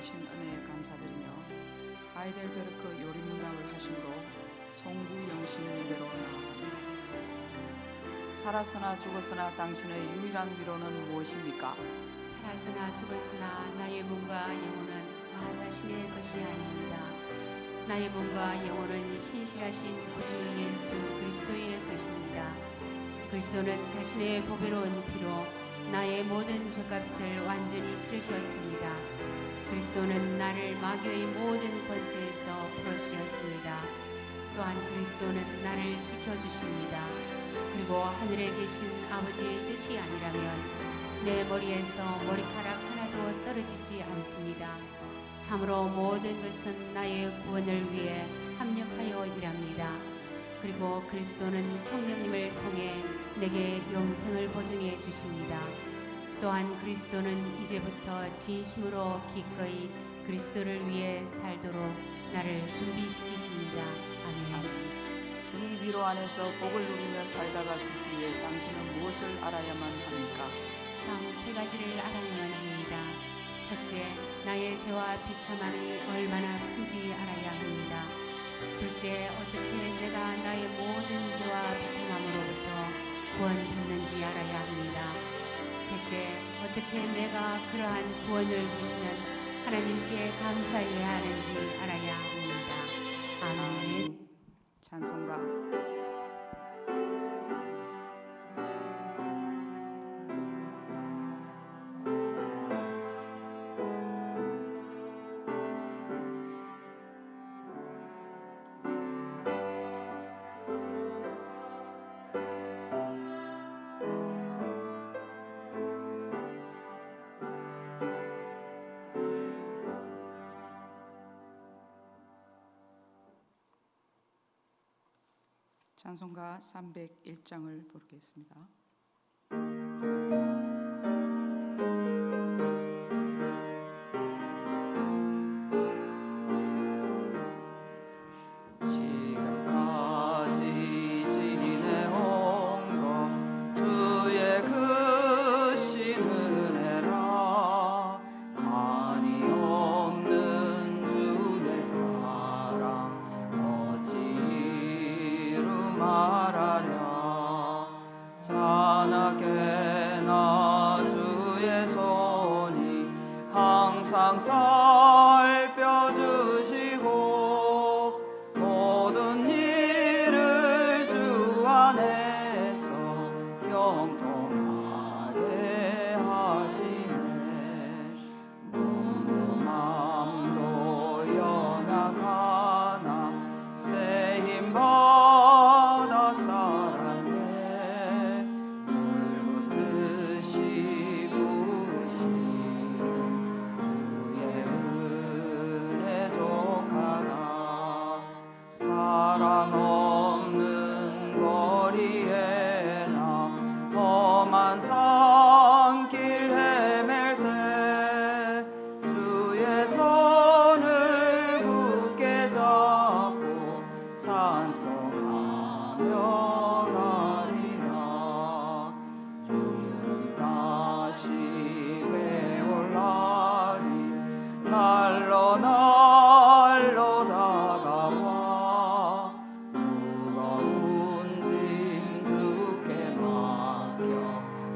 주신 은혜에 감사드리며 하이델베르크 요리 문답을 하심으로 송구 영신 예배로 나아갑니다. 살았으나 죽었으나 당신의 유일한 위로는 무엇입니까? 살았으나 죽었으나 나의 몸과 영혼은 나 자신의 것이 아닙니다. 나의 몸과 영혼은 신실하신 구주 예수 그리스도의 것입니다. 그리스도는 자신의 보배로운 피로 나의 모든 죄값을 완전히 치르셨습니다. 그리스도는 나를 마귀의 모든 권세에서 풀어주셨습니다. 또한 그리스도는 나를 지켜주십니다. 그리고 하늘에 계신 아버지의 뜻이 아니라면 내 머리에서 머리카락 하나도 떨어지지 않습니다. 참으로 모든 것은 나의 구원을 위해 합력하여 일합니다. 그리고 그리스도는 성령님을 통해 내게 영생을 보증해 주십니다. 또한 그리스도는 이제부터 진심으로 기꺼이 그리스도를 위해 살도록 나를 준비시키십니다. 아멘. 이 위로 안에서 복을 누리며 살다가 죽기에 당신은 무엇을 알아야만 합니까? 다음 세 가지를 알아야만 합니다. 첫째, 나의 죄와 비참함이 얼마나 큰지 알아야 합니다. 둘째, 어떻게 내가 나의 모든 죄와 비참함으로부터 구원받는지 알아야 합니다. 셋째, 어떻게 내가 그러한 구원을 주시는 하나님께 감사해야 하는지 알아야 합니다. 아멘. 찬송가 찬송가 301장을 부르겠습니다. 지금까지 지내온 것 주의 크신 은혜라 한이 없는 주의 사랑 어찌로 말하랴 찬하게 나 주의 손이 항상 살펴주시고 모든 일을 주 안에서 형통하게 하시네 몸도 맘도 연약하나 세임 받아 살았네 물붓듯이 부으시는 주의 은혜 족하다 사랑 없는 거리에 나 험한 산길 헤맬 때 주의 손을 굳게 잡고 찬송하며 가리라 주님 다시 외올 날이 날로 다가와 무거운 짐 주께 맡겨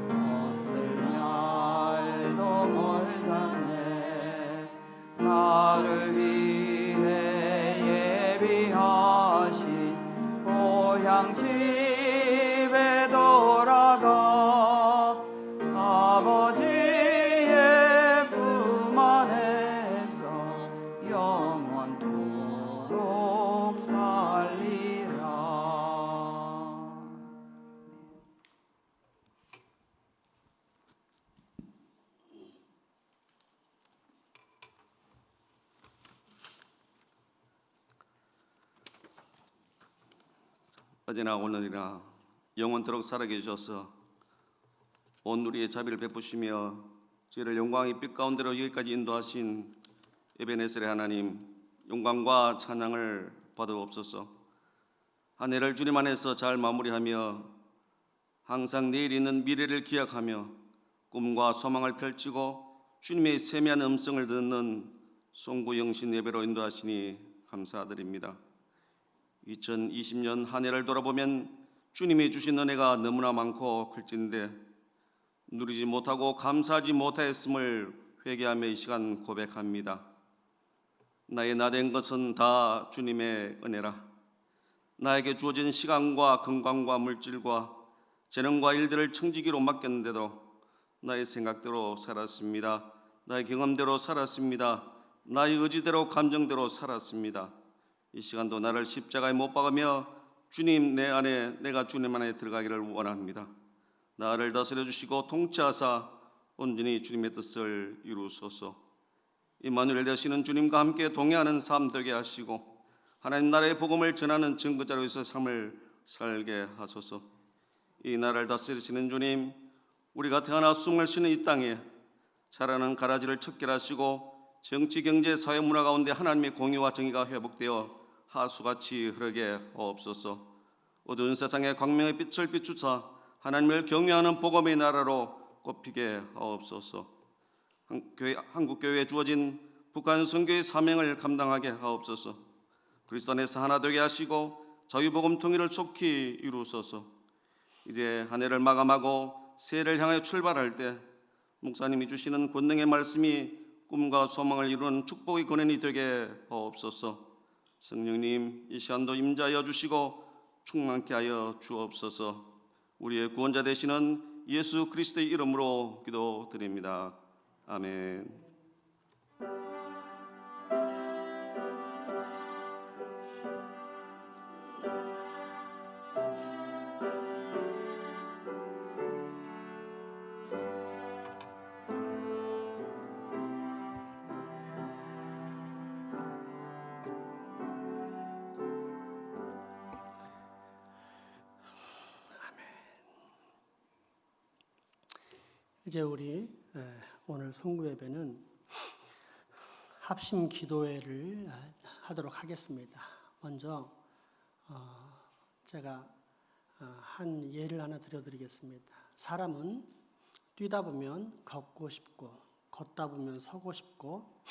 벗을 날도 멀잖네 나를 위해 예비하신 고향 집에 돌아가 아버지의 품 안에서 영원토록 살리라. 어제나 오늘이나 영원토록 살아계셔서 온 우리의 자비를 베푸시며 저희를 영광의 빛 가운데로 여기까지 인도하신 에베네셀의 하나님 영광과 찬양을 받아옵소서. 한 해를 주님 안에서 잘 마무리하며 항상 내일 있는 미래를 기약하며 꿈과 소망을 펼치고 주님의 세미한 음성을 듣는 송구 영신 예배로 인도하시니 감사드립니다. 2020년 한 해를 돌아보면 주님이 주신 은혜가 너무나 많고 클진데 누리지 못하고 감사하지 못하였음을 회개하며 이 시간 고백합니다. 나의 나된 것은 다 주님의 은혜라. 나에게 주어진 시간과 건강과 물질과 재능과 일들을 청지기로 맡겼는데도 나의 생각대로 살았습니다. 나의 경험대로 살았습니다. 나의 의지대로 감정대로 살았습니다. 이 시간도 나를 십자가에 못 박으며 주님 내 안에 내가 주님 안에 들어가기를 원합니다. 나를 다스려 주시고 통치하사 온전히 주님의 뜻을 이루소서. 임마누엘 되시는 주님과 함께 동행하는 삶 되게 하시고 하나님 나라의 복음을 전하는 증거자로서 삶을 살게 하소서. 이 나라를 다스리시는 주님, 우리가 태어나 숨을 쉬는 이 땅에 자라는 가라지를 척결하시고 정치, 경제, 사회, 문화 가운데 하나님의 공의와 정의가 회복되어 하수같이 흐르게 하옵소서. 어두운 세상에 광명의 빛을 비추사 하나님을 경외하는 복음의 나라로 꼽히게 하옵소서. 한국교회에 주어진 북한 선교의 사명을 감당하게 하옵소서. 그리스도 안에서 하나 되게 하시고 자유복음 통일을 속히 이루소서. 이제 한 해를 마감하고 새해를 향해 출발할 때 목사님이 주시는 권능의 말씀이 꿈과 소망을 이루는 축복의 권한이 되게 하옵소서. 성령님 이 시간도 임자하여 주시고 충만케 하여 주옵소서. 우리의 구원자 되시는 예수 그리스도의 이름으로 기도드립니다. 아멘. 이제 우리 오늘 송구 예배는 합심 기도회를 하도록 하겠습니다. 먼저 제가 한 예를 하나 드려드리겠습니다. 사람은 뛰다 보면 걷고 싶고, 걷다 보면 서고 싶고,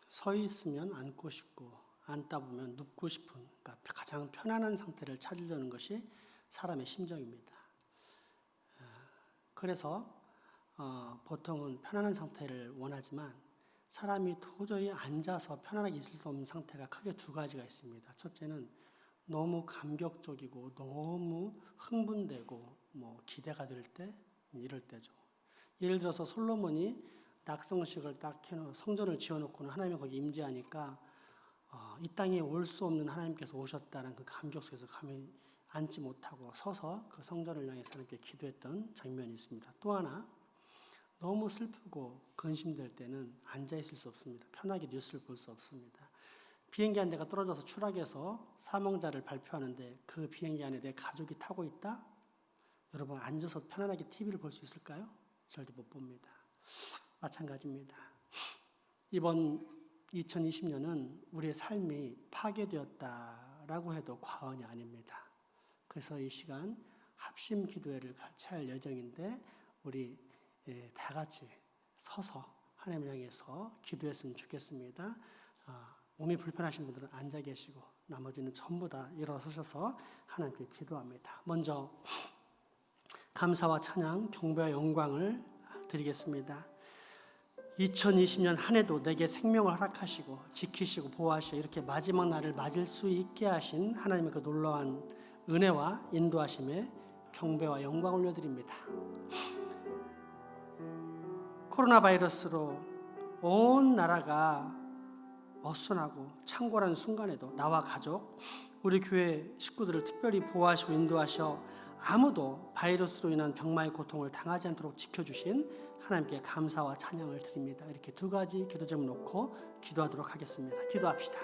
서 있으면 앉고 싶고, 앉다 보면 눕고 싶은, 그러니까 가장 편안한 상태를 찾으려는 것이 사람의 심정입니다. 그래서 보통은 편안한 상태를 원하지만 사람이 도저히 앉아서 편안하게 있을 수 없는 상태가 크게 두 가지가 있습니다. 첫째는 너무 감격적이고 너무 흥분되고 기대가 될 때, 이럴 때죠. 예를 들어서 솔로몬이 낙성식을 딱 해놓고 성전을 지어놓고는 하나님이 거기 임재하니까 이 땅에 올 수 없는 하나님께서 오셨다는 그 감격 속에서 감히 앉지 못하고 서서 그 성전을 향해서 하나님께 기도했던 장면이 있습니다. 또 하나, 너무 슬프고 근심될 때는 앉아있을 수 없습니다. 편하게 뉴스를 볼 수 없습니다. 비행기 한 대가 떨어져서 추락해서 사망자를 발표하는데 그 비행기 안에 내 가족이 타고 있다? 여러분 앉아서 편안하게 TV를 볼 수 있을까요? 절대 못 봅니다. 마찬가지입니다. 이번 2020년은 우리의 삶이 파괴되었다라고 해도 과언이 아닙니다. 그래서 이 시간 합심 기도회를 같이 할 예정인데 우리 다 같이 서서 하나님을 향해서 기도했으면 좋겠습니다. 몸이 불편하신 분들은 앉아 계시고 나머지는 전부 다 일어서셔서 하나님께 기도합니다. 먼저 감사와 찬양, 경배와 영광을 드리겠습니다. 2020년 한 해도 내게 생명을 허락하시고 지키시고 보호하시고 이렇게 마지막 날을 맞을 수 있게 하신 하나님의 그 놀라운 은혜와 인도하심에 경배와 영광을 올려드립니다. 코로나 바이러스로 온 나라가 어수선하고 창궐한 순간에도 나와 가족, 우리 교회 식구들을 특별히 보호하시고 인도하셔 아무도 바이러스로 인한 병마의 고통을 당하지 않도록 지켜주신 하나님께 감사와 찬양을 드립니다. 이렇게 두 가지 기도 제목 놓고 기도하도록 하겠습니다. 기도합시다.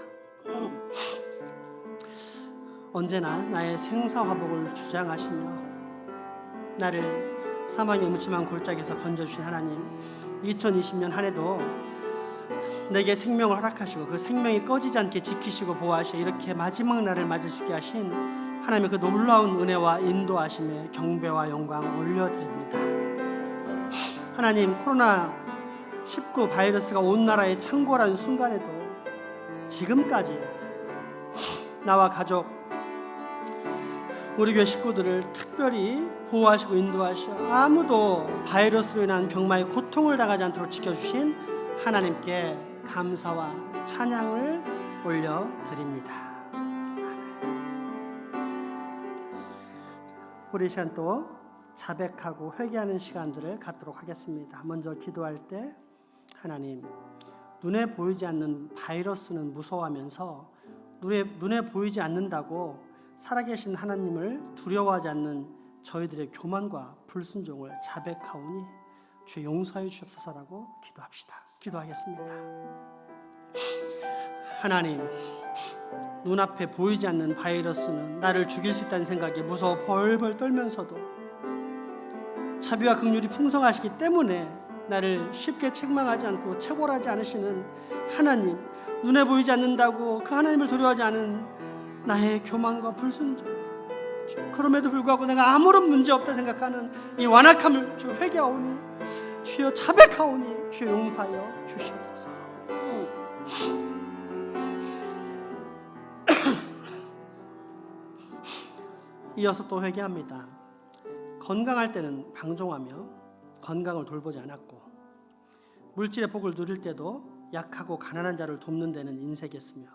언제나 나의 생사화복을 주장하시며 나를 사망의 음침한 골짜기에서 건져주신 하나님, 2020년 한 해도 내게 생명을 허락하시고 그 생명이 꺼지지 않게 지키시고 보호하시고 이렇게 마지막 날을 맞을 수 있게 하신 하나님의 그 놀라운 은혜와 인도하심에 경배와 영광 올려드립니다. 하나님, 코로나19 바이러스가 온 나라에 창궐한 순간에도 지금까지 나와 가족, 우리 교회 식구들을 특별히 보호하시고 인도하시어 아무도 바이러스로 인한 병마의 고통을 당하지 않도록 지켜주신 하나님께 감사와 찬양을 올려드립니다. 우리 시간 또 자백하고 회개하는 시간들을 갖도록 하겠습니다. 먼저 기도할 때 하나님, 눈에 보이지 않는 바이러스는 무서워하면서 눈에 보이지 않는다고 살아계신 하나님을 두려워하지 않는 저희들의 교만과 불순종을 자백하오니 주의 용서해 주옵소서라고 기도하겠습니다. 하나님, 눈앞에 보이지 않는 바이러스는 나를 죽일 수 있다는 생각에 무서워 벌벌 떨면서도 자비와 긍휼이 풍성하시기 때문에 나를 쉽게 책망하지 않고 채굴하지 않으시는 하나님, 눈에 보이지 않는다고 그 하나님을 두려워하지 않은 나의 교만과 불순종, 그럼에도 불구하고 내가 아무런 문제 없다 생각하는 이 완악함을 주여 회개하오니, 주여 자백하오니 주여 용서하여 주시옵소서. 이어서 또 회개합니다. 건강할 때는 방종하며 건강을 돌보지 않았고, 물질의 복을 누릴 때도 약하고 가난한 자를 돕는 데는 인색했으며,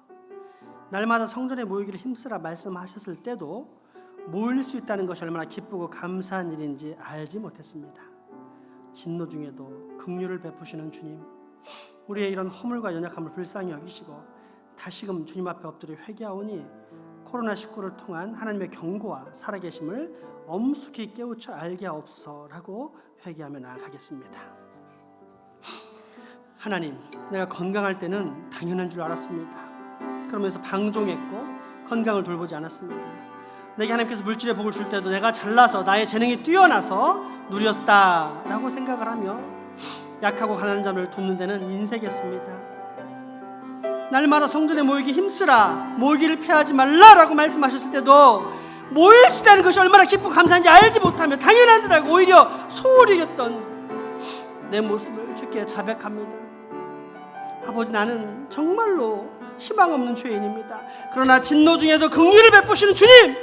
날마다 성전에 모이기를 힘쓰라 말씀하셨을 때도 모일 수 있다는 것이 얼마나 기쁘고 감사한 일인지 알지 못했습니다. 진노 중에도 긍휼을 베푸시는 주님, 우리의 이런 허물과 연약함을 불쌍히 여기시고 다시금 주님 앞에 엎드려 회개하오니 코로나19를 통한 하나님의 경고와 살아계심을 엄숙히 깨우쳐 알게 하옵소서라고 회개하며 나아가겠습니다. 하나님, 내가 건강할 때는 당연한 줄 알았습니다. 그러면서 방종했고 건강을 돌보지 않았습니다. 내게 하나님께서 물질의 복을 줄 때도 내가 잘나서 나의 재능이 뛰어나서 누렸다라고 생각을 하며 약하고 가난한 자를 돕는 데는 인색했습니다. 날마다 성전에 모이기 힘쓰라, 모이기를 패하지 말라라고 말씀하셨을 때도 모일 수 있다는 것이 얼마나 기쁘고 감사한지 알지 못하며 당연한 듯 알고 오히려 소홀히 여겼던 내 모습을 주께 자백합니다. 아버지, 나는 정말로 희망 없는 죄인입니다. 그러나 진노 중에도 긍휼을 베푸시는 주님,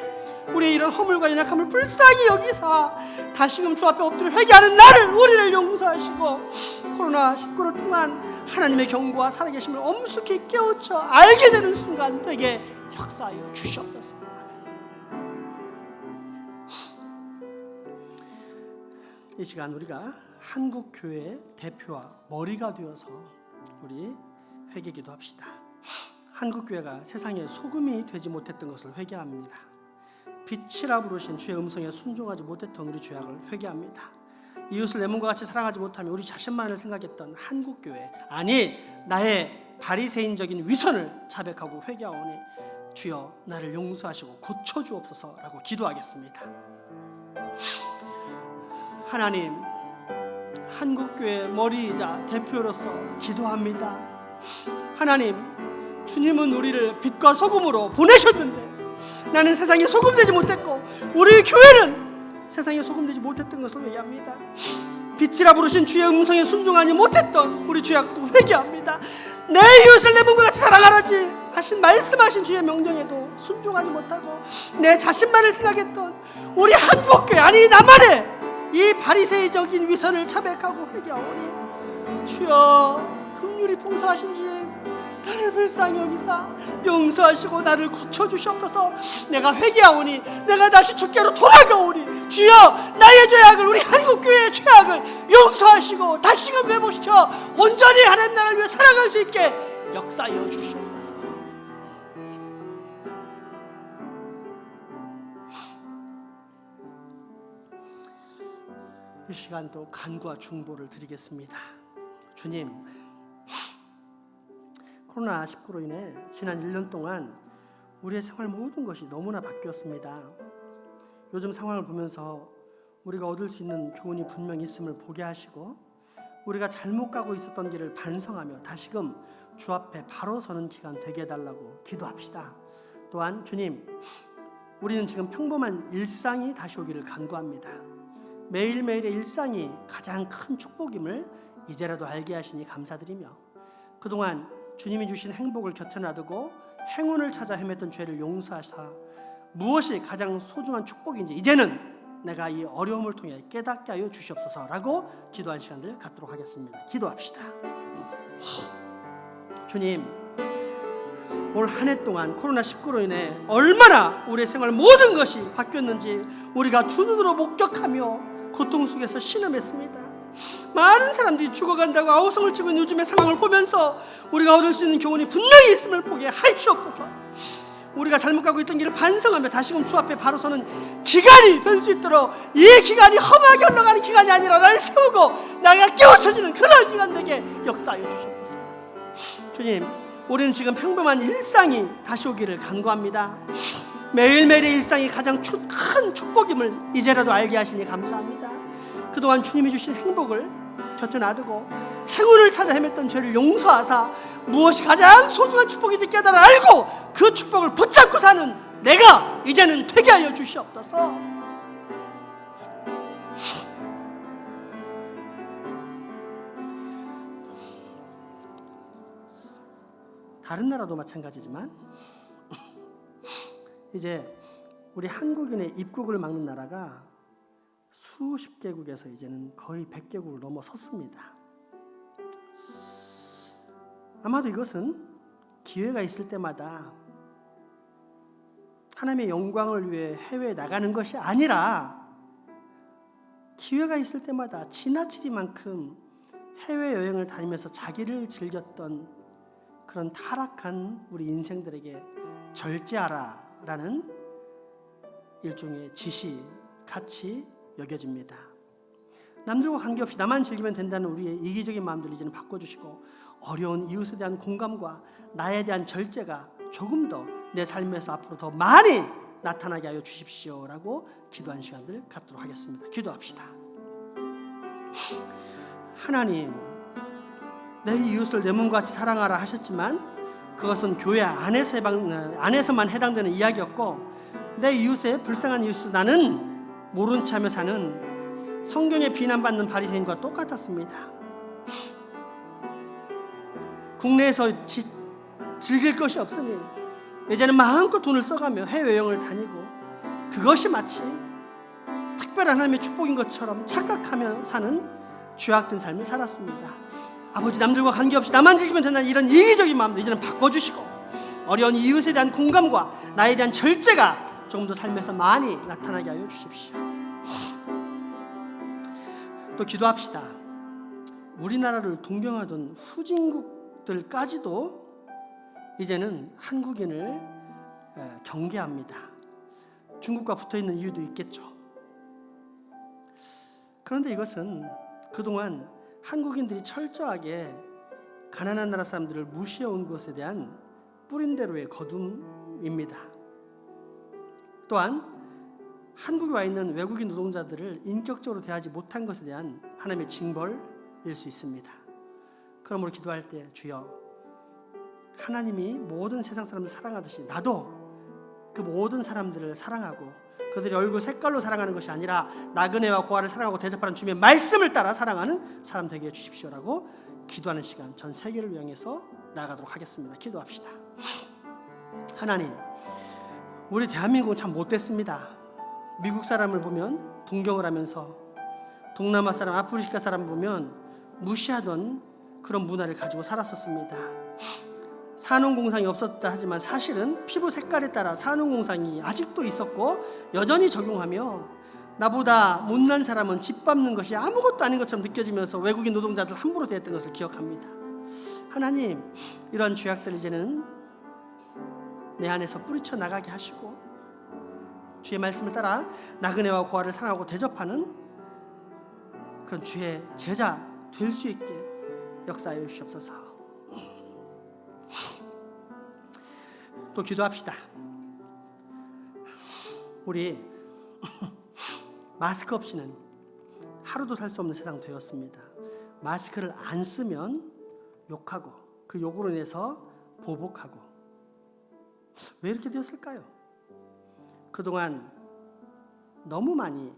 우리의 이런 허물과 연약함을 불쌍히 여기사 다시금 주 앞에 엎드려 회개하는 나를, 우리를 용서하시고 코로나19를 통한 하나님의 경고와 살아계심을 엄숙히 깨우쳐 알게 되는 순간 되게 역사하여 주시옵소서. 이 시간 우리가 한국교회의 대표와 머리가 되어서 우리 회개기도 합시다. 한국교회가 세상에 소금이 되지 못했던 것을 회개합니다. 빛이라 부르신 주의 음성에 순종하지 못했던 우리 죄악을 회개합니다. 이웃을 내 몸과 같이 사랑하지 못하며 우리 자신만을 생각했던 한국교회, 아니 나의 바리새인적인 위선을 자백하고 회개하오니 주여 나를 용서하시고 고쳐주옵소서라고 기도하겠습니다. 하나님, 한국교회 머리이자 대표로서 기도합니다. 하나님, 주님은 우리를 빛과 소금으로 보내셨는데 나는 세상에 소금되지 못했고 우리 교회는 세상에 소금되지 못했던 것을 회개합니다. 빛이라 부르신 주의 음성에 순종하지 못했던 우리 죄악도 회개합니다. 내 이웃을 내 몸과 같이 사랑하라지 하신 말씀하신 주의 명령에도 순종하지 못하고 내 자신만을 생각했던 우리 한국교회, 아니 나만의 이 바리새인적인 위선을 자백하고 회개하오니 주여 긍휼이 풍성하신 주님, 나를 불쌍히 여기사 용서하시고 나를 고쳐주시옵소서. 내가 회개하오니 내가 다시 주께로 돌아가오니 주여 나의 죄악을, 우리 한국교회의 죄악을 용서하시고 다시금 회복시켜 온전히 하나님 나라를 위해 살아갈 수 있게 역사하여 주시옵소서. 이 시간도 간구와 중보를 드리겠습니다. 주님, 코로나19로 인해 지난 1년 동안 우리의 생활 모든 것이 너무나 바뀌었습니다. 요즘 상황을 보면서 우리가 얻을 수 있는 교훈이 분명히 있음을 보게 하시고 우리가 잘못 가고 있었던 길을 반성하며 다시금 주 앞에 바로 서는 기간 되게 해달라고 기도합시다. 또한 주님, 우리는 지금 평범한 일상이 다시 오기를 간구합니다. 매일매일의 일상이 가장 큰 축복임을 이제라도 알게 하시니 감사드리며 그동안 주님이 주신 행복을 곁에 놔두고 행운을 찾아 헤맸던 죄를 용서하사 무엇이 가장 소중한 축복인지 이제는 내가 이 어려움을 통해 깨닫게 하여 주시옵소서라고 기도한 시간들 갖도록 하겠습니다. 기도합시다. 주님, 올 한 해 동안 코로나19로 인해 얼마나 우리의 생활 모든 것이 바뀌었는지 우리가 두 눈으로 목격하며 고통 속에서 신음했습니다. 많은 사람들이 죽어간다고 아우성을 치고 있는 요즘의 상황을 보면서 우리가 얻을 수 있는 교훈이 분명히 있음을 보게 하시옵소서. 우리가 잘못 가고 있던 길을 반성하며 다시금 주 앞에 바로 서는 기간이 될 수 있도록 이 기간이 험하게 흘러가는 기간이 아니라 나를 세우고 나가 깨우쳐지는 그런 기간 되게 역사하여 주시옵소서. 주님, 우리는 지금 평범한 일상이 다시 오기를 간구합니다. 매일매일의 일상이 가장 큰 축복임을 이제라도 알게 하시니 감사합니다. 그동안 주님이 주신 행복을 곁에 놔두고 행운을 찾아 헤맸던 죄를 용서하사 무엇이 가장 소중한 축복인지 깨달아 알고 그 축복을 붙잡고 사는 내가 이제는 되게 하여 주시옵소서. 다른 나라도 마찬가지지만 이제 우리 한국인의 입국을 막는 나라가 수십 개국에서 이제는 거의 100개국을 넘어섰습니다. 아마도 이것은 기회가 있을 때마다 하나님의 영광을 위해 해외에 나가는 것이 아니라 기회가 있을 때마다 지나치리만큼 해외여행을 다니면서 자기를 즐겼던 그런 타락한 우리 인생들에게 절제하라라는 일종의 지시 같이 여겨집니다. 남들과 관계없이 나만 즐기면 된다는 우리의 이기적인 마음들 이제는 바꿔주시고 어려운 이웃에 대한 공감과 나에 대한 절제가 조금 더 내 삶에서 앞으로 더 많이 나타나게 하여 주십시오라고 기도한 시간들 갖도록 하겠습니다. 기도합시다. 하나님, 내 이웃을 내 몸과 같이 사랑하라 하셨지만 그것은 교회 안에서만 해당되는 이야기였고 내 이웃의 불쌍한 이웃을 나는 모른 체하며 사는 성경에 비난받는 바리새인과 똑같았습니다. 국내에서 즐길 것이 없으니 이제는 마음껏 돈을 써가며 해외여행을 다니고 그것이 마치 특별한 하나님의 축복인 것처럼 착각하며 사는 죄악된 삶을 살았습니다. 아버지, 남들과 관계없이 나만 즐기면 된다는 이런 이기적인 마음들 이제는 바꿔주시고 어려운 이웃에 대한 공감과 나에 대한 절제가 조금 더 삶에서 많이 나타나게 하여 주십시오. 또 기도합시다. 우리나라를 동경하던 후진국들까지도 이제는 한국인을 경계합니다. 중국과 붙어있는 이유도 있겠죠. 그런데 이것은 그동안 한국인들이 철저하게 가난한 나라 사람들을 무시해온 것에 대한 뿌린대로의 거둠입니다. 또한 한국에 와 있는 외국인 노동자들을 인격적으로 대하지 못한 것에 대한 하나님의 징벌일 수 있습니다. 그러므로 기도할 때 주여, 하나님이 모든 세상 사람들을 사랑하듯이 나도 그 모든 사람들을 사랑하고 그들의 얼굴 색깔로 사랑하는 것이 아니라 나그네와 고아를 사랑하고 대접하는 주님의 말씀을 따라 사랑하는 사람 되게 해주십시오라고 기도하는 시간 전 세계를 향해서 나아가도록 하겠습니다. 기도합시다. 하나님, 우리 대한민국은 참 못됐습니다. 미국 사람을 보면 동경을 하면서 동남아 사람, 아프리카 사람 보면 무시하던 그런 문화를 가지고 살았었습니다. 산업공상이 없었다 하지만 사실은 피부 색깔에 따라 산업공상이 아직도 있었고 여전히 적용하며 나보다 못난 사람은 집 밟는 것이 아무것도 아닌 것처럼 느껴지면서 외국인 노동자들 함부로 대했던 것을 기억합니다. 하나님, 이러한 죄악들 이제는 내 안에서 뿌리쳐 나가게 하시고 주의 말씀을 따라 나그네와 고아를 사랑하고 대접하는 그런 주의 제자 될 수 있게 역사하여 주시옵소서. 또 기도합시다. 우리 마스크 없이는 하루도 살 수 없는 세상 되었습니다. 마스크를 안 쓰면 욕하고 그 욕으로 인해서 보복하고 왜 이렇게 되었을까요? 그동안 너무 많이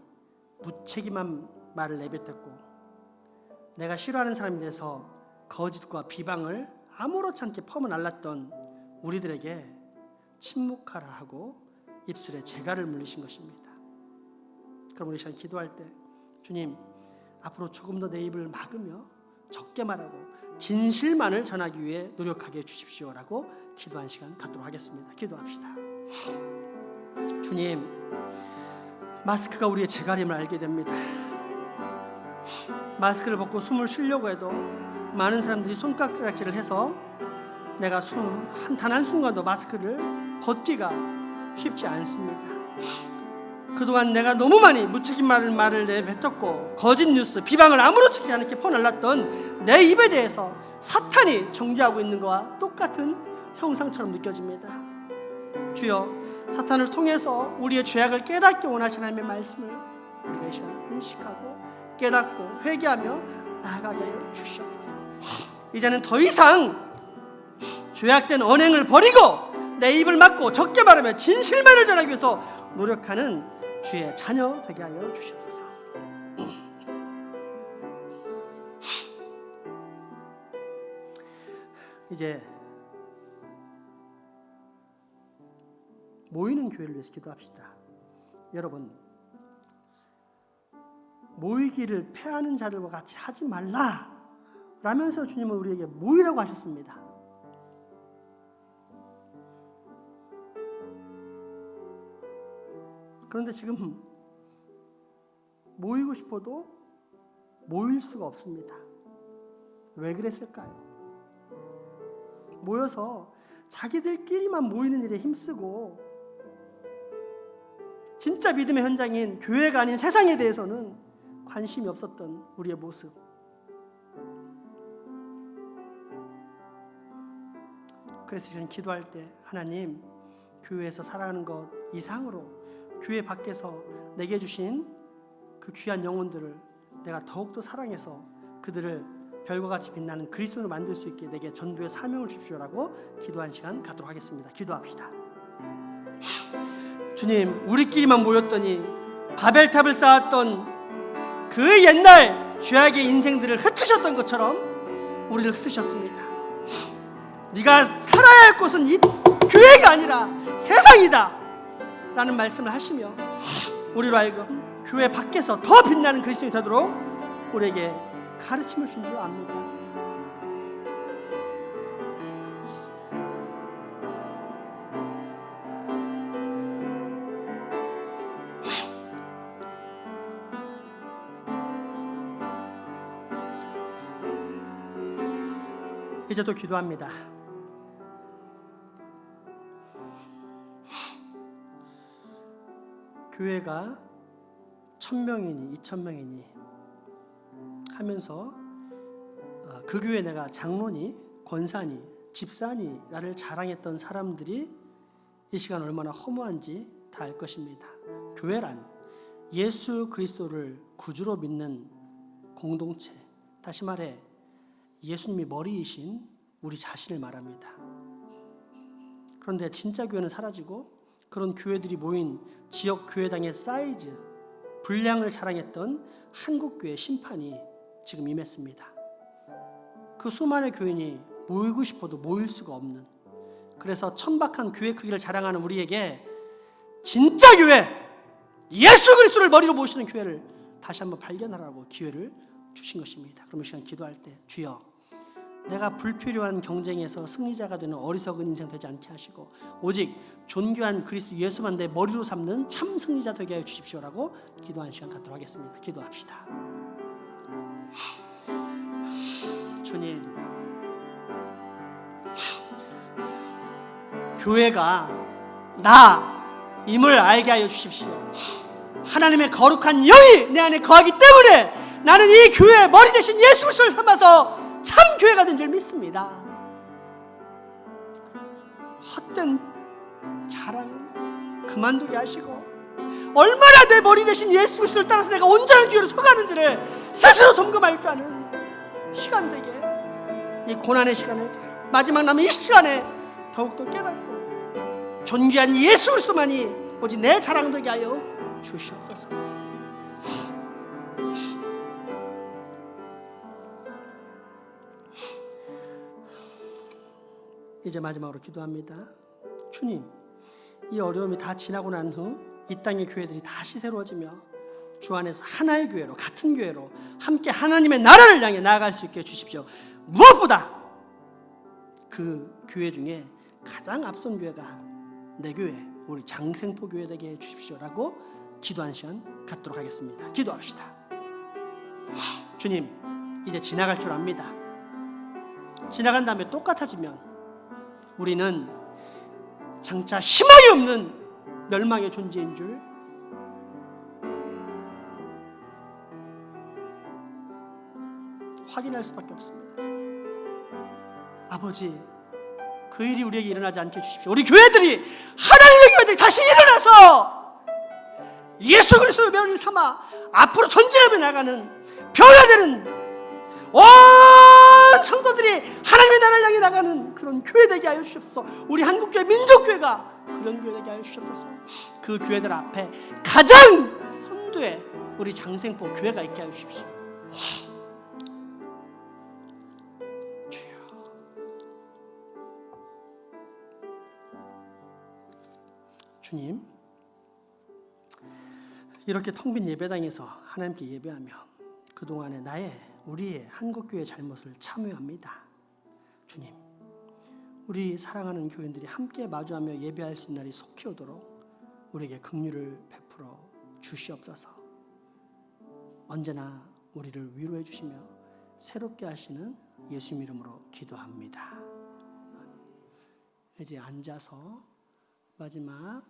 무책임한 말을 내뱉었고 내가 싫어하는 사람에 대해서 거짓과 비방을 아무렇지 않게 퍼져날랐던 우리들에게 침묵하라 하고 입술에 재갈을 물리신 것입니다. 그럼 우리 시간 기도할 때 주님, 앞으로 조금 더 내 입을 막으며 적게 말하고 진실만을 전하기 위해 노력하게 해주십시오라고 기도한 시간 갖도록 하겠습니다. 기도합시다. 주님, 마스크가 우리의 재갈임을 알게 됩니다. 마스크를 벗고 숨을 쉬려고 해도 많은 사람들이 손가락질을 해서 내가 단 한순간도 마스크를 벗기가 쉽지 않습니다. 그동안 내가 너무 많이 무책임 말을 내뱉었고 거짓 뉴스, 비방을 아무렇지 않게 퍼날랐던 내 입에 대해서 사탄이 정죄하고 있는 것과 똑같은 형상처럼 느껴집니다. 주여, 사탄을 통해서 우리의 죄악을 깨닫게 원하시는 하나님의 말씀을 우리가 이 시간 인식하고 깨닫고 회개하며 나아가게 하여 주시옵소서. 이제는 더 이상 죄악된 언행을 버리고 내 입을 막고 적게 말하며 진실만을 전하기 위해서 노력하는 주의 자녀 되게 하여 주시옵소서. 이제 모이는 교회를 위해서 기도합시다. 여러분, 모이기를 패하는 자들과 같이 하지 말라 라면서 주님은 우리에게 모이라고 하셨습니다. 그런데 지금 모이고 싶어도 모일 수가 없습니다. 왜 그랬을까요? 모여서 자기들끼리만 모이는 일에 힘쓰고 진짜 믿음의 현장인 교회가 아닌 세상에 대해서는 관심이 없었던 우리의 모습. 그래서 저는 기도할 때 하나님, 교회에서 살아가는 것 이상으로 교회 밖에서 내게 주신 그 귀한 영혼들을 내가 더욱더 사랑해서 그들을 별과 같이 빛나는 그리스도로 만들 수 있게 내게 전도의 사명을 주십시오라고 기도한 시간 갖도록 하겠습니다. 기도합시다. 주님, 우리끼리만 모였더니 바벨탑을 쌓았던 그 옛날 죄악의 인생들을 흩으셨던 것처럼 우리를 흩으셨습니다. 네가 살아야 할 곳은 이 교회가 아니라 세상이다 라는 말씀을 하시며 우리로 하여금 교회 밖에서 더 빛나는 그리스도인이 되도록 우리에게 가르침을 준 줄 압니다. 이제 또 기도합니다. 교회가 1000명이니 2000명이니 하면서 그 교회 내가 장로니 권사니 집사니 나를 자랑했던 사람들이 이 시간 얼마나 허무한지 다 알 것입니다. 교회란 예수 그리스도를 구주로 믿는 공동체, 다시 말해 예수님이 머리이신 우리 자신을 말합니다. 그런데 진짜 교회는 사라지고 그런 교회들이 모인 지역 교회당의 사이즈, 분량을 자랑했던 한국교회 심판이 지금 임했습니다. 그 수많은 교인이 모이고 싶어도 모일 수가 없는, 그래서 천박한 교회 크기를 자랑하는 우리에게 진짜 교회, 예수 그리스도를 머리로 모시는 교회를 다시 한번 발견하라고 기회를 주신 것입니다. 그럼 이 시간 기도할 때 주여, 내가 불필요한 경쟁에서 승리자가 되는 어리석은 인생 되지 않게 하시고 오직 존귀한 그리스도 예수만 내 머리로 삼는 참 승리자 되게 하여 주십시오라고 기도하는 시간 갖도록 하겠습니다. 기도합시다. 주님, 교회가 나임을 알게 하여 주십시오. 하나님의 거룩한 영이 내 안에 거하기 때문에 나는 이 교회의 머리 대신 예수 그리스도를 삼아서 참 교회가 된 줄 믿습니다. 헛된 자랑은 그만두게 하시고 얼마나 내 머리 대신 예수 그리스도를 따라서 내가 온전한 교회로 서가는지를 스스로 점검할 줄 아는 시간 되게, 이 고난의 시간을 마지막 남은 이 시간에 더욱더 깨닫고 존귀한 예수 그리스도만이 오직 내 자랑 되게 하여 주시옵소서. 이제 마지막으로 기도합니다. 주님, 이 어려움이 다 지나고 난 후 이 땅의 교회들이 다시 새로워지며 주 안에서 하나의 교회로, 같은 교회로 함께 하나님의 나라를 향해 나아갈 수 있게 해주십시오. 무엇보다 그 교회 중에 가장 앞선 교회가 내 교회, 우리 장생포 교회 되게 해주십시오라고 기도하는 시간 갖도록 하겠습니다. 기도합시다. 주님, 이제 지나갈 줄 압니다. 지나간 다음에 똑같아지면 우리는 장차 희망이 없는 멸망의 존재인 줄 확인할 수밖에 없습니다. 아버지, 그 일이 우리에게 일어나지 않게 해주십시오. 우리 교회들이, 하나님의 교회들이 다시 일어나서 예수 그리스도의 매를 삼아 앞으로 전진하며 나가는 변화되는 온 성도들이 하나님의 나라를 향해 나가는 그런 교회 되게 하여 주시옵소서. 우리 한국교회, 민족교회가 그런 교회 되게 하여 주시옵소서. 그 교회들 앞에 가장 선두에 우리 장생포 교회가 있게 하여 주십시오. 주님, 이렇게 텅 빈 예배당에서 하나님께 예배하며 그동안의 우리의 한국교회의 잘못을 참여합니다. 주님, 우리 사랑하는 교인들이 함께 마주하며 예배할 수 있는 날이 속히 오도록 우리에게 긍휼을 베풀어 주시옵소서. 언제나 우리를 위로해 주시며 새롭게 하시는 예수님 이름으로 기도합니다. 이제 앉아서 마지막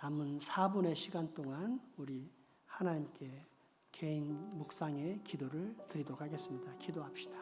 남은 4분의 시간 동안 우리 하나님께 개인 묵상의 기도를 드리도록 하겠습니다. 기도합시다.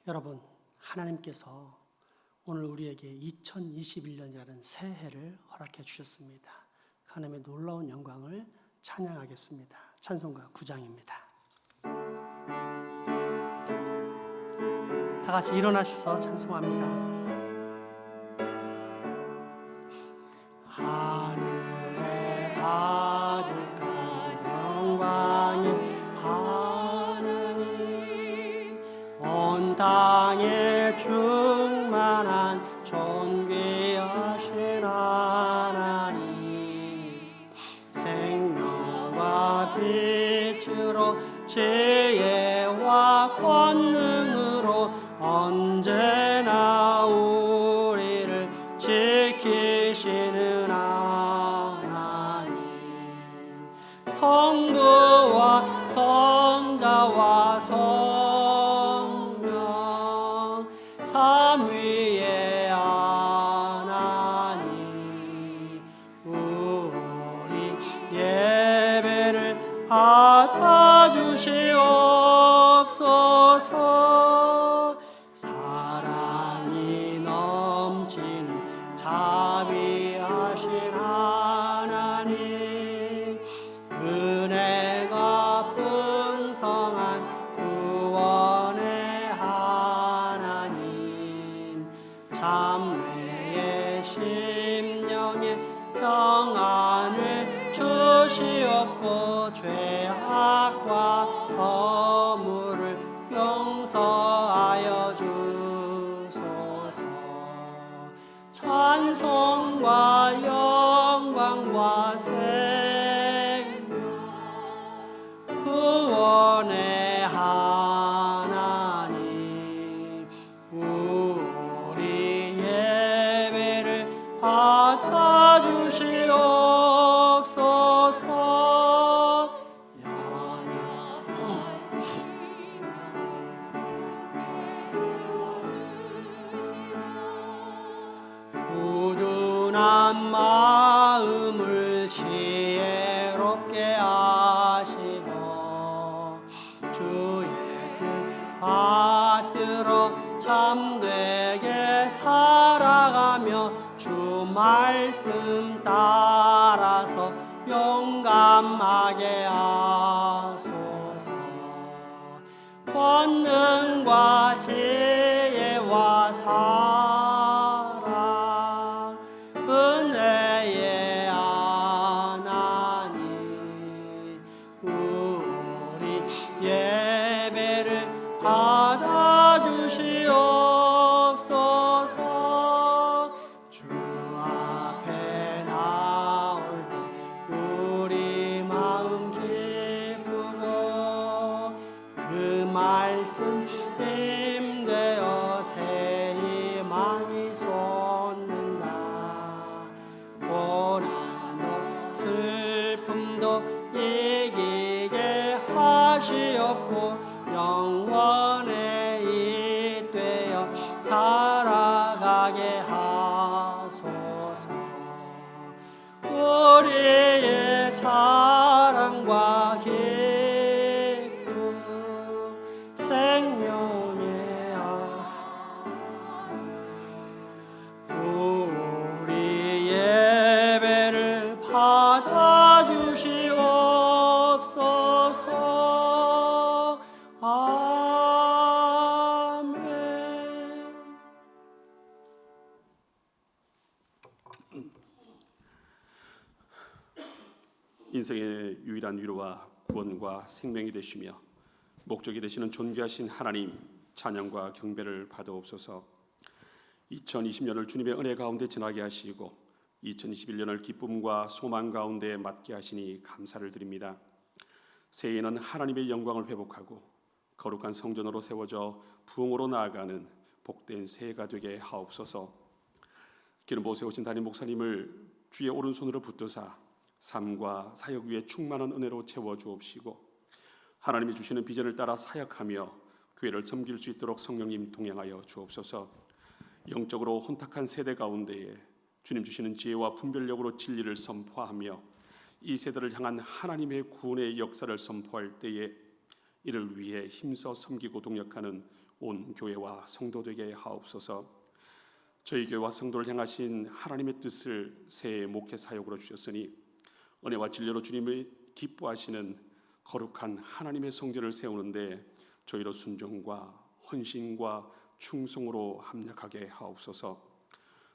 여러분, 하나님께서 오늘 우리에게 2021년이라는 새해를 허락해 주셨습니다. 하나님의 놀라운 영광을 찬양하겠습니다. 찬송가 9장입니다. 다 같이 일어나셔서 찬송합니다. 하늘에 가득한 영광의 하나님, 온 땅에 충만한 존귀하신 하나님, 생명과 빛으로 지혜와 권능으로 언제나 우리를 지키시는 하나님, 성부와 성자와 성령 삼위의 하나님, 우리 예배를 받아주시옵소서. 사랑이 넘치는 자비하신 하나님, 은혜가 풍성한 구원의 하나님, 참회의 심령에 평안을 주시옵고 죄악과 허물을 용서하여 주소서. 찬송과 영광과 생명 구원의 하나님, 우리 예배를 받아주시옵소서. 우둔한 마음을 지혜롭게 하시고 주의 뜻 받들어 참되게 살아가며 주 말씀 따라서 용감하게 하소서. 권능과 지혜와 사랑, 은혜의 하나님, 우리 예배를 받아주시옵소서. 주 앞에 나올 때 우리 마음 기쁘고 그 말씀 힘되어 새 희망이 솟는다. 고난도 슬픔도 이기게 하시옵고 영원에 잇되어 살아가게 하소서. 우리의 사랑과 기쁨 생명의 우리 예배를 받아주시옵소서. 아멘. 인생의 유일한 위로와 구원과 생명이 되시며 목적이 되시는 존귀하신 하나님, 찬양과 경배를 받아옵소서. 2020년을 주님의 은혜 가운데 지나게 하시고 2021년을 기쁨과 소망 가운데 맞게 하시니 감사를 드립니다. 새해에는 하나님의 영광을 회복하고 거룩한 성전으로 세워져 부흥으로 나아가는 복된 새해가 되게 하옵소서. 기름부어 세우신 담임 목사님을 주의 오른손으로 붙드사 삶과 사역 위에 충만한 은혜로 채워주옵시고 하나님이 주시는 비전을 따라 사역하며 교회를 섬길 수 있도록 성령님 동행하여 주옵소서. 영적으로 혼탁한 세대 가운데에 주님 주시는 지혜와 분별력으로 진리를 선포하며 이 세대를 향한 하나님의 구원의 역사를 선포할 때에 이를 위해 힘써 섬기고 동역하는 온 교회와 성도되게 하옵소서. 저희 교회와 성도를 향하신 하나님의 뜻을 새해 목회 사역으로 주셨으니 은혜와 진리로 주님을 기뻐하시는 거룩한 하나님의 성전을 세우는데 저희로 순종과 헌신과 충성으로 합력하게 하옵소서.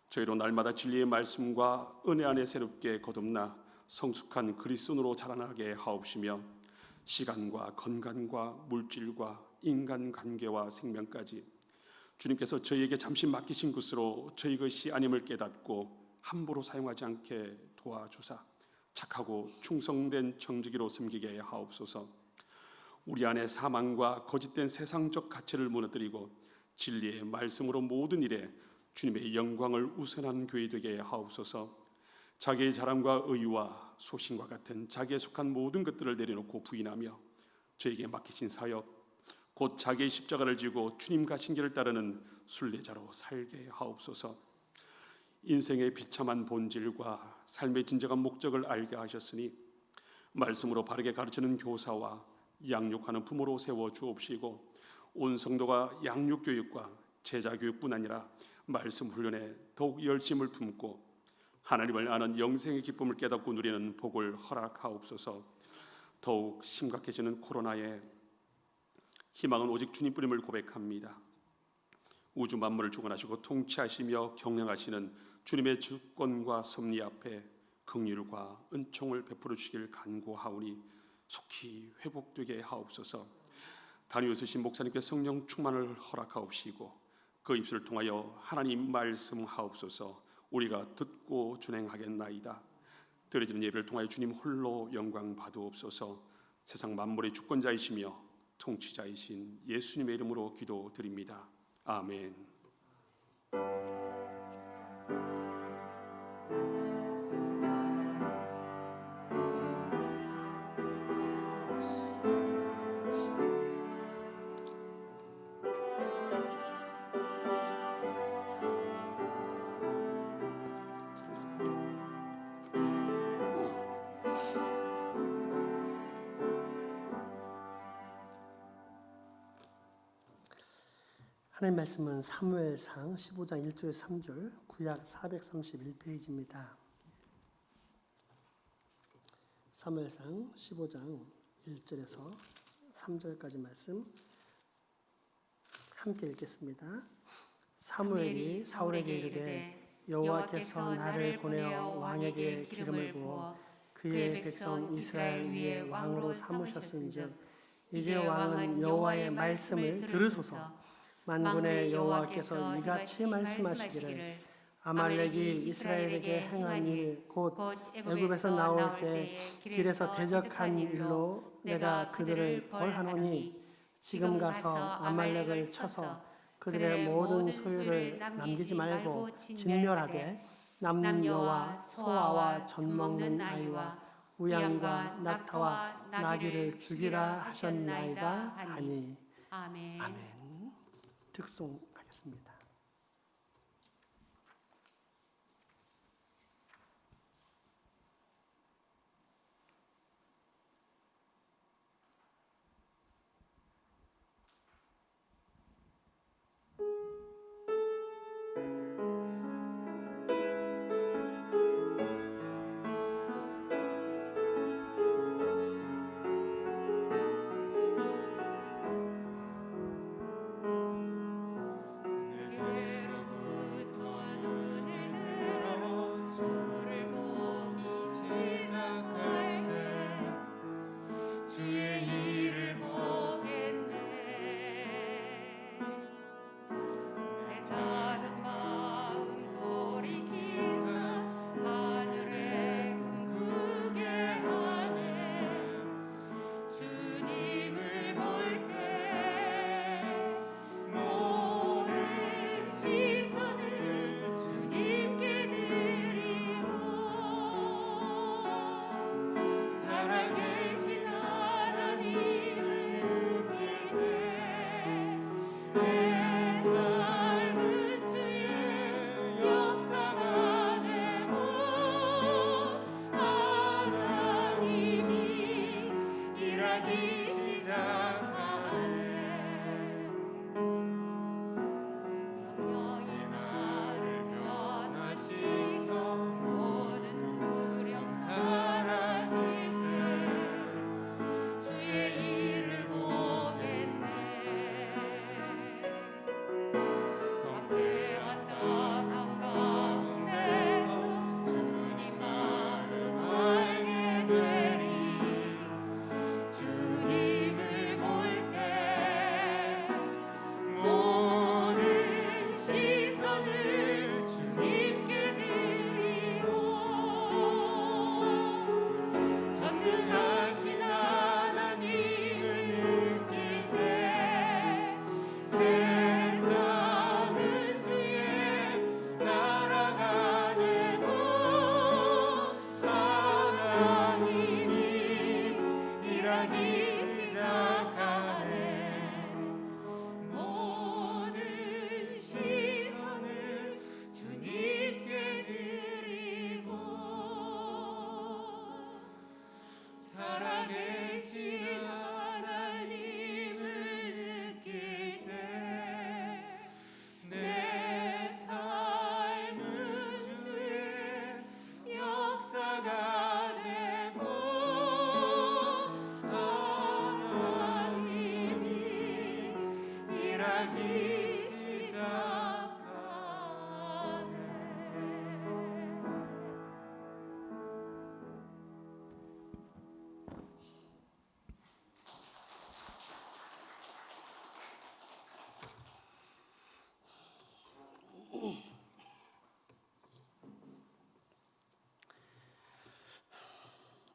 저희로 날마다 진리의 말씀과 은혜 안에 새롭게 거듭나 성숙한 그리스도인으로 자라나게 하옵시며 시간과 건강과 물질과 인간관계와 생명까지 주님께서 저희에게 잠시 맡기신 것으로 저희 것이 아님을 깨닫고 함부로 사용하지 않게 도와주사 착하고 충성된 청지기로 섬기게 하옵소서. 우리 안에 사망과 거짓된 세상적 가치를 무너뜨리고 진리의 말씀으로 모든 일에 주님의 영광을 우선한 교회 되게 하옵소서. 자기의 자랑과 의와 소신과 같은 자기에 속한 모든 것들을 내려놓고 부인하며 저에게 맡기신 사역 곧 자기의 십자가를 지고 주님 가신 길을 따르는 순례자로 살게 하옵소서. 인생의 비참한 본질과 삶의 진정한 목적을 알게 하셨으니 말씀으로 바르게 가르치는 교사와 양육하는 부모로 세워 주옵시고 온 성도가 양육 교육과 제자 교육뿐 아니라 말씀 훈련에 더욱 열심을 품고 하나님을 아는 영생의 기쁨을 깨닫고 누리는 복을 허락하옵소서. 더욱 심각해지는 코로나에 희망은 오직 주님뿐임을 고백합니다. 우주 만물을 주관하시고 통치하시며 경영하시는 주님의 주권과 섭리 앞에 긍휼과 은총을 베풀어 주시길 간구하오니 속히 회복되게 하옵소서. 다니엘스신 목사님께 성령 충만을 허락하옵시고 그 입술을 통하여 하나님 말씀하옵소서. 우리가 듣고 준행하겠나이다. 드려지는 예배를 통하여 주님 홀로 영광 받으옵소서. 세상 만물의 주권자이시며 통치자이신 예수님의 이름으로 기도드립니다. 아멘. 하나님 말씀은 사무엘상 15장 1절에 3절, 구약 431페이지입니다. 사무엘상 15장 1절에서 3절까지 말씀 함께 읽겠습니다. 사무엘이 사울에게 이르되 여호와께서 나를 보내어 왕에게 기름을 부어 그의 백성 이스라엘 위에 왕으로 삼으셨은즉 이제 왕은 여호와의 말씀을 들으소서. 만군의 여호와께서 이같이 말씀하시기를 아말렉이 이스라엘에게 행한 일 곧 애굽에서 나올 때 길에서 대적한 일로 내가 그들을 벌하노니 지금 가서 아말렉을 쳐서 그들의 모든 소유를 남기지 말고 진멸하되 남녀와 소아와 젖먹는 아이와 우양과 낙타와 나귀를 죽이라 하셨나이다 하니. 아멘. 아멘. 특송하겠습니다. 내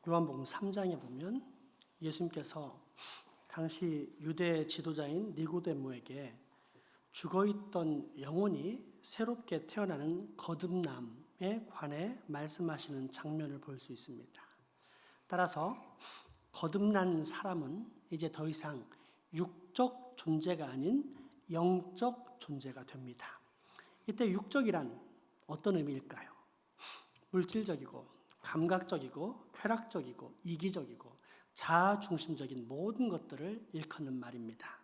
요한복음 3장에 보면 예수님께서 당시 유대 지도자인 니고데모에게 죽어있던 영혼이 새롭게 태어나는 거듭남에 관해 말씀하시는 장면을 볼 수 있습니다. 따라서 거듭난 사람은 이제 더 이상 육적 존재가 아닌 영적 존재가 됩니다. 이때 육적이란 어떤 의미일까요? 물질적이고 감각적이고 쾌락적이고 이기적이고 자아중심적인 모든 것들을 일컫는 말입니다.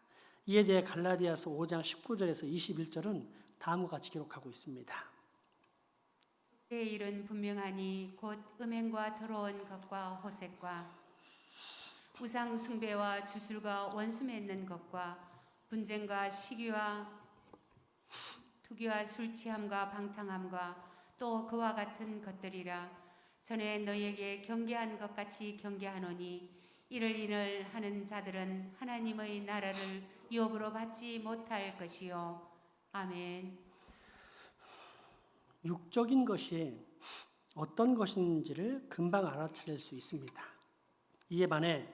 이에 대해 갈라디아서 5장 19절에서 21절은 다음과 같이 기록하고 있습니다. 제 일은 분명하니 곧 음행과 더러운 것과 호색과 우상 숭배와 주술과 원수 맺는 것과 분쟁과 시기와 투기와 술 취함과 방탕함과 또 그와 같은 것들이라. 전에 너희에게 경계한 것 같이 경계하노니 이를 인을 하는 자들은 하나님의 나라를 유업으로 받지 못할 것이요. 아멘. 육적인 것이 어떤 것인지를 금방 알아차릴 수 있습니다. 이에 반해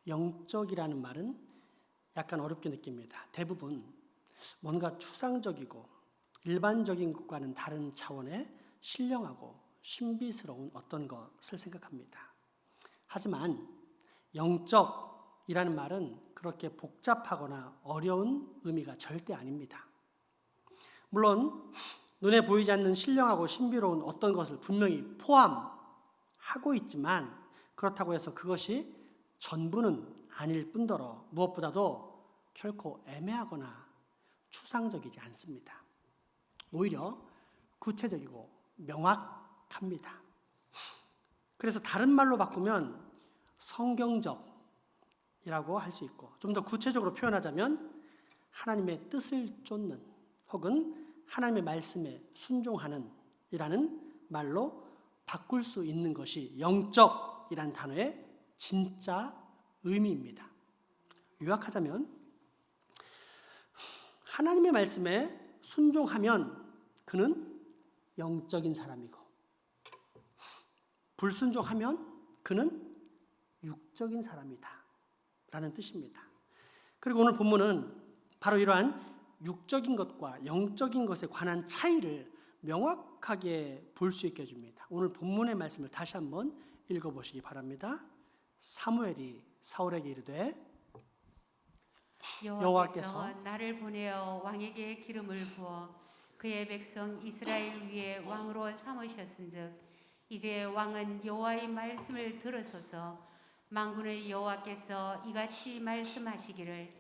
영적이라는 말은 약간 어렵게 느낍니다. 대부분 뭔가 추상적이고 일반적인 것과는 다른 차원의 신령하고 신비스러운 어떤 것을 생각합니다. 하지만 영적이라는 말은 그렇게 복잡하거나 어려운 의미가 절대 아닙니다. 물론 눈에 보이지 않는 신령하고 신비로운 어떤 것을 분명히 포함하고 있지만 그렇다고 해서 그것이 전부는 아닐 뿐더러 무엇보다도 결코 애매하거나 추상적이지 않습니다. 오히려 구체적이고 명확합니다. 그래서 다른 말로 바꾸면 성경적이라고 할 수 있고 좀 더 구체적으로 표현하자면 하나님의 뜻을 쫓는 혹은 하나님의 말씀에 순종하는 이라는 말로 바꿀 수 있는 것이 영적이라는 단어의 진짜 의미입니다. 요약하자면 하나님의 말씀에 순종하면 그는 영적인 사람이고 불순종하면 그는 육적인 사람이다 라는 뜻입니다. 그리고 오늘 본문은 바로 이러한 육적인 것과 영적인 것에 관한 차이를 명확하게 볼 수 있게 해줍니다. 오늘 본문의 말씀을 다시 한번 읽어보시기 바랍니다. 사무엘이 사울에게 이르되 여호와께서 나를 보내어 왕에게 기름을 부어 그의 백성 이스라엘 위에 왕으로 삼으셨은즉 이제 왕은 여호와의 말씀을 들으소서. 만군의 여호와께서 이같이 말씀하시기를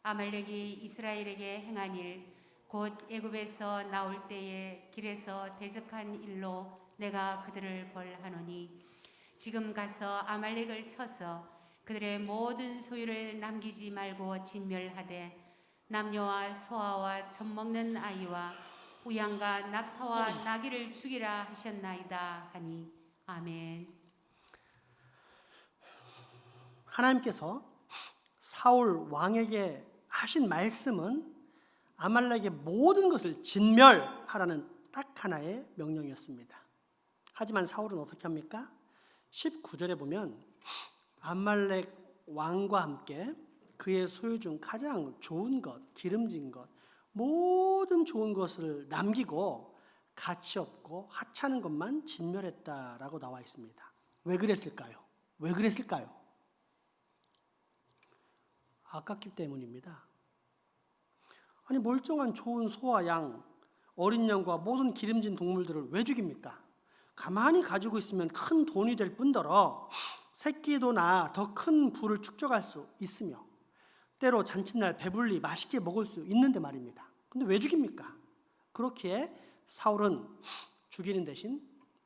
아말렉이 이스라엘에게 행한 일 곧 애굽에서 나올 때에 길에서 대적한 일로 내가 그들을 벌하노니 지금 가서 아말렉을 쳐서 그들의 모든 소유를 남기지 말고 진멸하되 남녀와 소아와 젖먹는 아이와 우양과 낙타와 나귀를 죽이라 하셨나이다 하니 아멘. 하나님께서 사울 왕에게 하신 말씀은 아말렉의 모든 것을 진멸하라는 딱 하나의 명령이었습니다. 하지만 사울은 어떻게 합니까? 19절에 보면 아말렉 왕과 함께 그의 소유 중 가장 좋은 것, 기름진 것, 모든 좋은 것을 남기고 가치 없고 하찮은 것만 진멸했다라고 나와 있습니다. 왜 그랬을까요? 왜 그랬을까요? 아깝기 때문입니다. 아니 멀쩡한 좋은 소와 양, 어린 양과 모든 기름진 동물들을 왜 죽입니까? 가만히 가지고 있으면 큰 돈이 될 뿐더러 새끼도 낳아 더 큰 부를 축적할 수 있으며 때로 잔칫날 배불리 맛있게 먹을 수 있는데 말입니다. 근데 왜 죽입니까? 그렇기에 사울은 죽이는 대신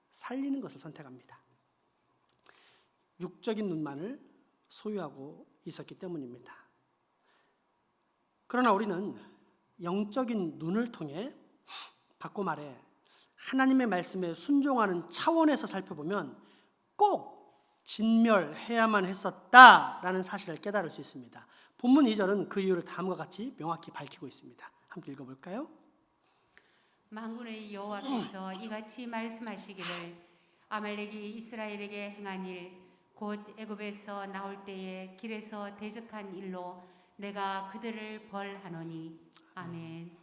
살리는 것을 선택합니다. 육적인 눈만을 소유하고 있었기 때문입니다. 그러나 우리는 영적인 눈을 통해 바꿔 말해 하나님의 말씀에 순종하는 차원에서 살펴보면 꼭 진멸해야만 했었다라는 사실을 깨달을 수 있습니다. 본문 2절은 그 이유를 다음과 같이 명확히 밝히고 있습니다. 함께 읽어볼까요? 만군의 여호와께서 이같이 말씀하시기를 아말렉이 이스라엘에게 행한 일 곧 애굽에서 나올 때에 길에서 대적한 일로 내가 그들을 벌하노니. 아멘.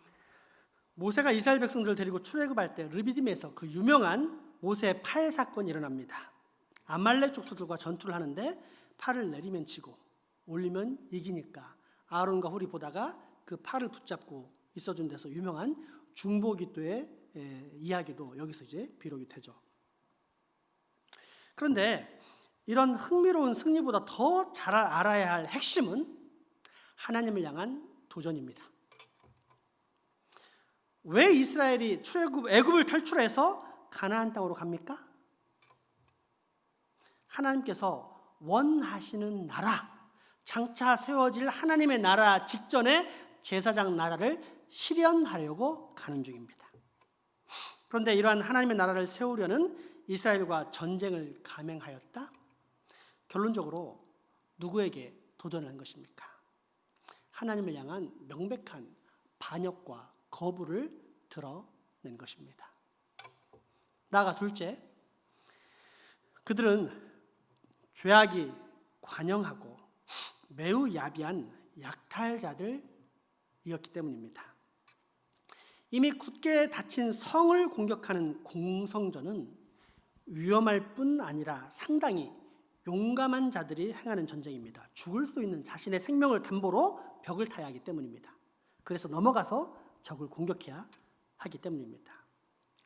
모세가 이스라엘 백성들을 데리고 출애굽할 때 르비딤에서 그 유명한 모세의 팔 사건이 일어납니다. 아말렉 족속들과 전투를 하는데 팔을 내리면 지고 올리면 이기니까 아론과 훌이 보다가 그 팔을 붙잡고 있어준 데서 유명한 중보기도의 이야기도 여기서 이제 비록이 되죠. 그런데 이런 흥미로운 승리보다 더 잘 알아야 할 핵심은 하나님을 향한 도전입니다. 왜 이스라엘이 애굽을 탈출해서 가나안 땅으로 갑니까? 하나님께서 원하시는 나라, 장차 세워질 하나님의 나라 직전에 제사장 나라를 실현하려고 가는 중입니다. 그런데 이러한 하나님의 나라를 세우려는 이스라엘과 전쟁을 감행하였다? 결론적으로 누구에게 도전을 한 것입니까? 하나님을 향한 명백한 반역과 거부를 드러낸 것입니다. 나아가 둘째, 그들은 죄악이 관영하고 매우 야비한 약탈자들이었기 때문입니다. 이미 굳게 닫힌 성을 공격하는 공성전은 위험할 뿐 아니라 상당히 용감한 자들이 행하는 전쟁입니다. 죽을 수 있는 자신의 생명을 담보로 벽을 타야 하기 때문입니다. 그래서 넘어가서 적을 공격해야 하기 때문입니다.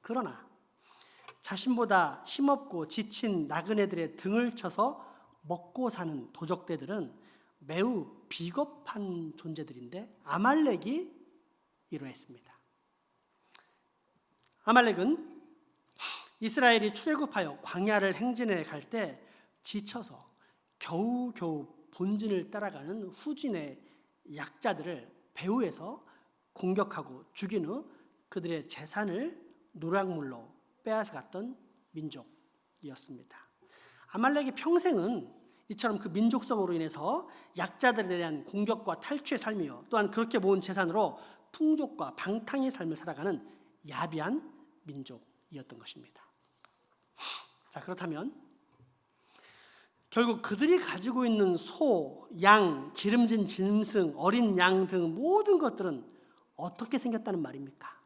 그러나 자신보다 힘없고 지친 나그네들의 등을 쳐서 먹고 사는 도적대들은 매우 비겁한 존재들인데 아말렉이 이러했습니다. 아말렉은 이스라엘이 출애굽하여 광야를 행진해 갈 때 지쳐서 겨우겨우 본진을 따라가는 후진의 약자들을 배후에서 공격하고 죽인 후 그들의 재산을 노략물로 빼앗아갔던 민족이었습니다. 아말렉의 평생은 이처럼 그 민족성으로 인해서 약자들에 대한 공격과 탈취의 삶이요, 또한 그렇게 모은 재산으로 풍족과 방탕의 삶을 살아가는 야비한 민족이었던 것입니다. 자, 그렇다면 결국 그들이 가지고 있는 소, 양, 기름진 짐승, 어린 양 등 모든 것들은 어떻게 생겼다는 말입니까?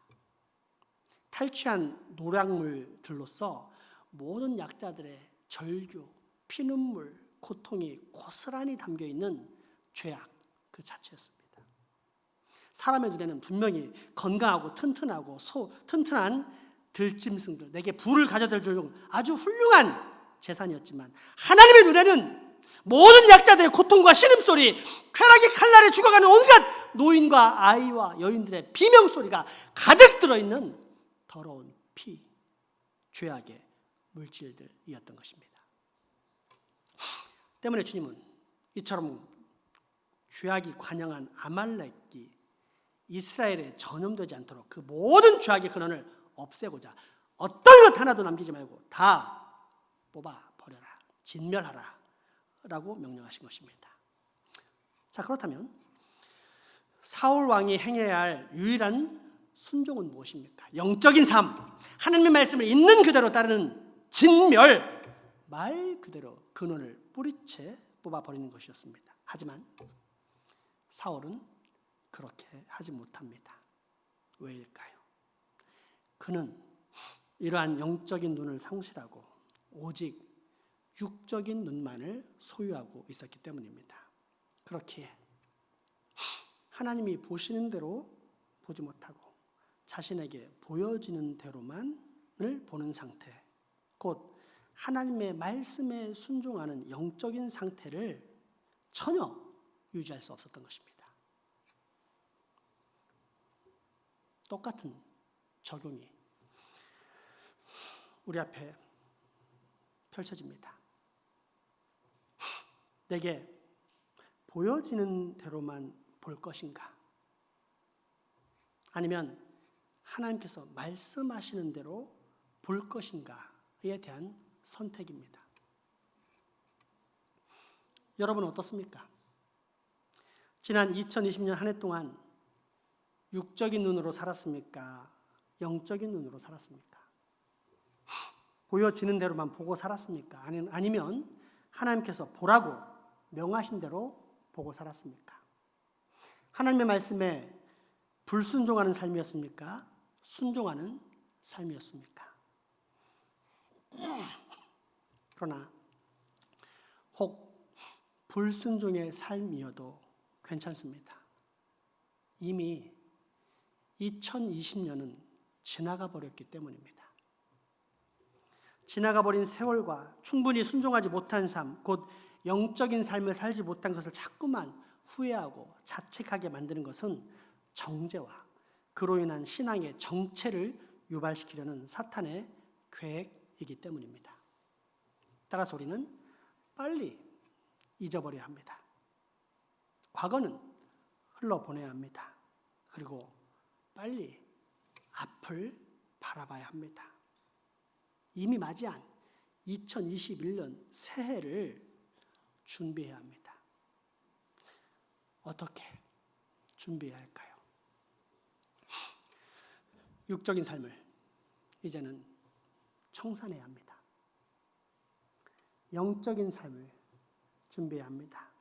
탈취한 노략물들로서 모든 약자들의 절규, 피눈물, 고통이 고스란히 담겨있는 죄악 그 자체였습니다. 사람의 눈에는 분명히 건강하고 튼튼하고 튼튼한 들짐승들, 내게 부를 가져다 줄 아주 훌륭한 재산이었지만 하나님의 눈에는 모든 약자들의 고통과 신음소리, 쾌락의 칼날에 죽어가는 온갖 노인과 아이와 여인들의 비명소리가 가득 들어있는 더러운 피, 죄악의 물질들이었던 것입니다. 때문에 주님은 이처럼 죄악이 관영한 아말렉이 이스라엘에 전염되지 않도록 그 모든 죄악의 근원을 없애고자 어떤 것 하나도 남기지 말고 다 뽑아 버려라, 진멸하라 라고 명령하신 것입니다. 자, 그렇다면 사울 왕이 행해야 할 유일한 순종은 무엇입니까? 영적인 삶, 하나님의 말씀을 있는 그대로 따르는 진멸, 말 그대로 근원을 뿌리채 뽑아버리는 것이었습니다. 하지만 사울은 그렇게 하지 못합니다. 왜일까요? 그는 이러한 영적인 눈을 상실하고 오직 육적인 눈만을 소유하고 있었기 때문입니다. 그렇기에 하나님이 보시는 대로 보지 못하고 자신에게 보여지는 대로만을 보는 상태, 곧 하나님의 말씀에 순종하는 영적인 상태를 전혀 유지할 수 없었던 것입니다. 똑같은 적용이 우리 앞에 펼쳐집니다. 내게 보여지는 대로만 볼 것인가? 아니면 하나님께서 말씀하시는 대로 볼 것인가에 대한 선택입니다. 여러분은 어떻습니까? 지난 2020년 한 해 동안 육적인 눈으로 살았습니까? 영적인 눈으로 살았습니까? 보여지는 대로만 보고 살았습니까? 아니면 하나님께서 보라고 명하신 대로 보고 살았습니까? 하나님의 말씀에 불순종하는 삶이었습니까? 순종하는 삶이었습니까? 그러나 혹 불순종의 삶이어도 괜찮습니다. 이미 2020년은 지나가 버렸기 때문입니다. 지나가 버린 세월과 충분히 순종하지 못한 삶, 곧 영적인 삶을 살지 못한 것을 자꾸만 후회하고 자책하게 만드는 것은 정죄와 그로 인한 신앙의 정체를 유발시키려는 사탄의 계획이기 때문입니다. 따라서 우리는 빨리 잊어버려야 합니다. 과거는 흘러보내야 합니다. 그리고 빨리 앞을 바라봐야 합니다. 이미 맞이한 2021년 새해를 준비해야 합니다. 어떻게 준비해야 할까요? 육적인 삶을 이제는 청산해야 합니다. 영적인 삶을 준비해야 합니다.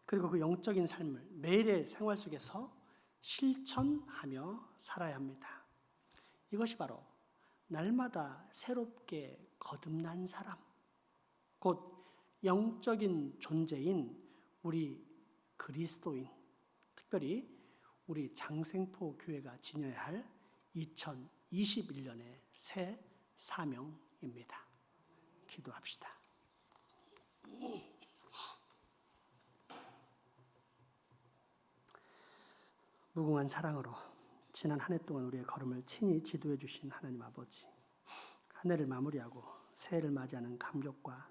그리고 그 영적인 삶을 매일의 생활 속에서 실천하며 살아야 합니다. 이것이 바로 날마다 새롭게 거듭난 사람, 곧 영적인 존재인 우리 그리스도인, 특별히 우리 장생포 교회가 지녀야 할 2021년의 새 사명입니다. 기도합시다. 무궁한 사랑으로 지난 한 해 동안 우리의 걸음을 친히 지도해 주신 하나님 아버지, 한 해를 마무리하고 새해를 맞이하는 감격과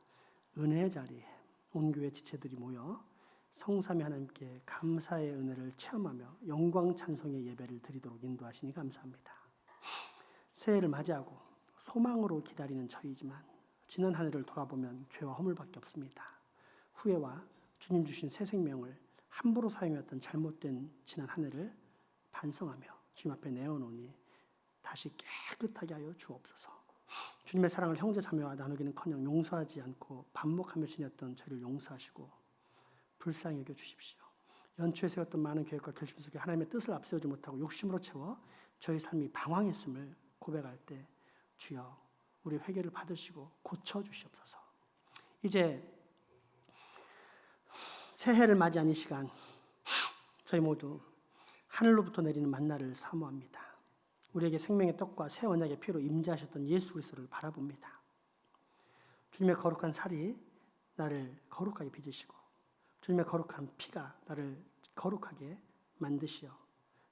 은혜의 자리에 온 교회 지체들이 모여 성삼위 하나님께 감사의 은혜를 체험하며 영광 찬송의 예배를 드리도록 인도하시니 감사합니다. 새해를 맞이하고 소망으로 기다리는 저희지만 지난 한 해를 돌아보면 죄와 허물밖에 없습니다. 후회와 주님 주신 새 생명을 함부로 사용했던 잘못된 지난 한 해를 반성하며 주님 앞에 내어놓으니 다시 깨끗하게 하여 주옵소서. 주님의 사랑을 형제 자매와 나누기는커녕 용서하지 않고 반복하며 지냈던 저희를 용서하시고 불쌍히 여겨 주십시오. 연초에 세웠던 많은 계획과 결심 속에 하나님의 뜻을 앞세우지 못하고 욕심으로 채워 저희 삶이 방황했음을 고백할 때 주여 우리 회개를 받으시고 고쳐주시옵소서. 이제 새해를 맞이한 이 시간 저희 모두 하늘로부터 내리는 만나를 사모합니다. 우리에게 생명의 떡과 새 언약의 피로 임재하셨던 예수 그리스도를 바라봅니다. 주님의 거룩한 살이 나를 거룩하게 빚으시고 주님의 거룩한 피가 나를 거룩하게 만드시어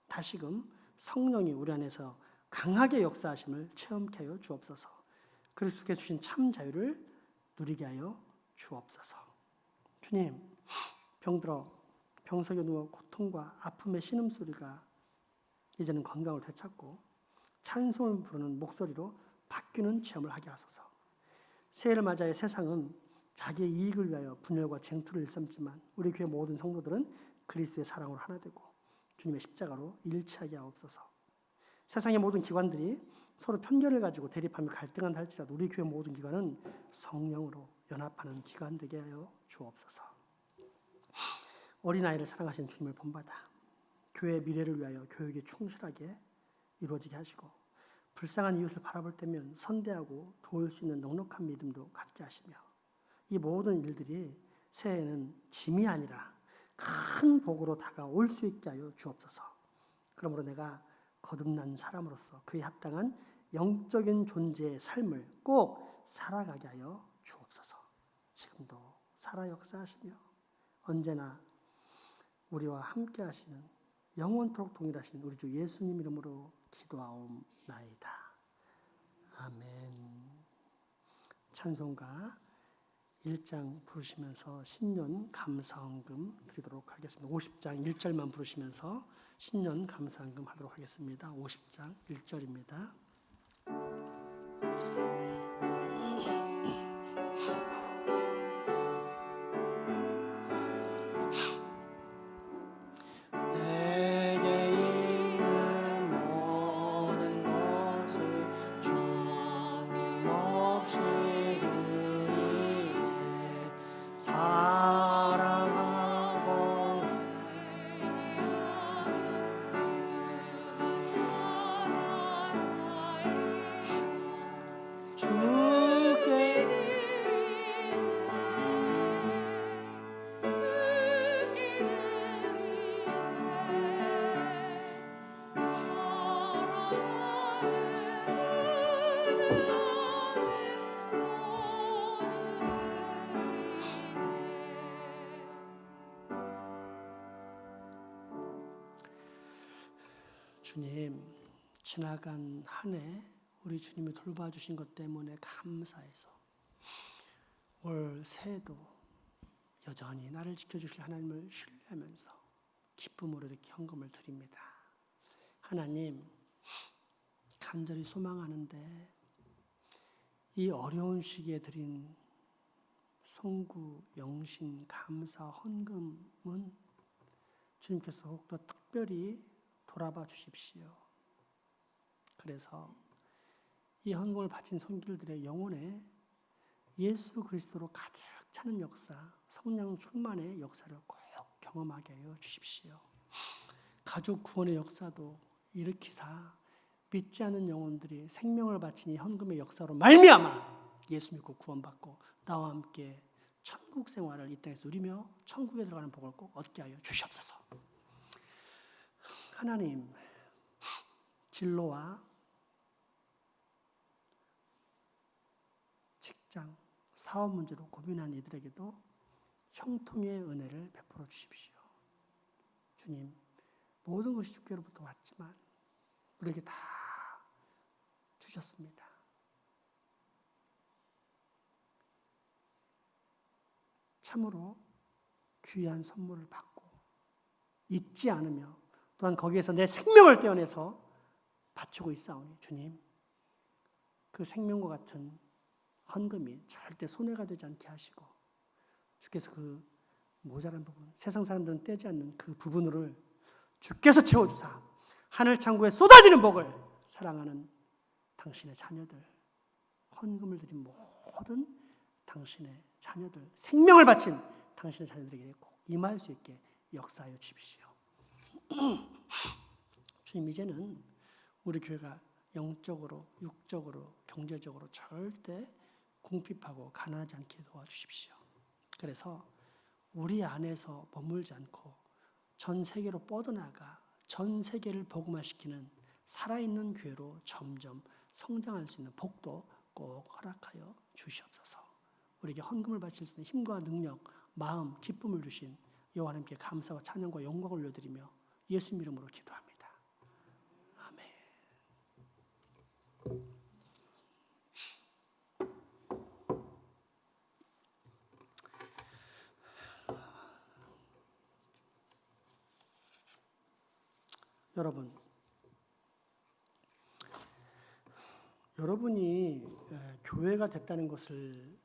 다시금 성령이 우리 안에서 강하게 역사하심을 체험케 하여 주옵소서. 그리스도께 주신 참 자유를 누리게 하여 주옵소서. 주님, 병들어 병석에 누워 고통과 아픔의 신음소리가 이제는 건강을 되찾고 찬송을 부르는 목소리로 바뀌는 체험을 하게 하소서. 새해를 맞이해 세상은 자기의 이익을 위하여 분열과 쟁투를 일삼지만 우리 교회 모든 성도들은 그리스도의 사랑으로 하나 되고 주님의 십자가로 일치하게 하옵소서. 세상의 모든 기관들이 서로 편견을 가지고 대립하며 갈등한다 할지라도 우리 교회 모든 기관은 성령으로 연합하는 기관 되게 하여 주옵소서. 어린아이를 사랑하신 주님을 본받아 교회의 미래를 위하여 교육이 충실하게 이루어지게 하시고 불쌍한 이웃을 바라볼 때면 선대하고 도울 수 있는 넉넉한 믿음도 갖게 하시며 이 모든 일들이 새해에는 짐이 아니라 큰 복으로 다가올 수 있게 하여 주옵소서. 그러므로 내가 거듭난 사람으로서 그에 합당한 영적인 존재의 삶을 꼭 살아가게 하여 주옵소서. 지금도 살아 역사하시며 언제나 우리와 함께 하시는 영원토록 동일하신 우리 주 예수님 이름으로 기도하옵나이다. 아멘. 찬송가 1장 부르시면서 신년 감사헌금 드리도록 하겠습니다. 50장 1절만 부르시면서 신년 감사헌금 하도록 하겠습니다. 50장 1절입니다. 사랑하고 주께 주님, 지나간 한 해 우리 주님이 돌봐주신 것 때문에 감사해서 올 새해도 여전히 나를 지켜주실 하나님을 신뢰하면서 기쁨으로 이렇게 헌금을 드립니다. 하나님, 간절히 소망하는데 이 어려운 시기에 드린 송구, 영신, 감사, 헌금은 주님께서 더욱더 특별히 돌아봐 주십시오. 그래서 이 헌금을 바친 손길들의 영혼에 예수 그리스도로 가득 차는 역사, 성령 충만의 역사를 꼭 경험하게 하여 주십시오. 가족 구원의 역사도 일으키사 믿지 않는 영혼들이 생명을 바친 이 헌금의 역사로 말미암아 예수 믿고 구원받고 나와 함께 천국 생활을 이 땅에서 누리며 천국에 들어가는 복을 꼭 얻게 하여 주시옵소서. 하나님, 진로와 직장, 사업 문제로 고민하는 이들에게도 형통의 은혜를 베풀어 주십시오. 주님, 모든 것이 주께로부터 왔지만 우리에게 다 주셨습니다. 참으로 귀한 선물을 받고 잊지 않으며 또한 거기에서 내 생명을 떼어내서 바치고 있사오니 주님, 그 생명과 같은 헌금이 절대 손해가 되지 않게 하시고 주께서 그 모자란 부분, 세상 사람들은 떼지 않는 그 부분을 주께서 채워주사 하늘 창고에 쏟아지는 복을 사랑하는 당신의 자녀들, 헌금을 드린 모든 당신의 자녀들, 생명을 바친 당신의 자녀들에게 꼭 임할 수 있게 역사하여 주십시오. 주님, 이제는 우리 교회가 영적으로, 육적으로, 경제적으로 절대 궁핍하고 가난하지 않게 도와주십시오. 그래서 우리 안에서 머물지 않고 전 세계로 뻗어나가 전 세계를 복음화시키는 살아있는 교회로 점점 성장할 수 있는 복도 꼭 허락하여 주시옵소서. 우리에게 헌금을 바칠 수 있는 힘과 능력, 마음, 기쁨을 주신 여호와 하나님께 감사와 찬양과 영광을 올려드리며 예수 이름으로 기도합니다. 아멘. 여러분이 교회가 됐다는 것을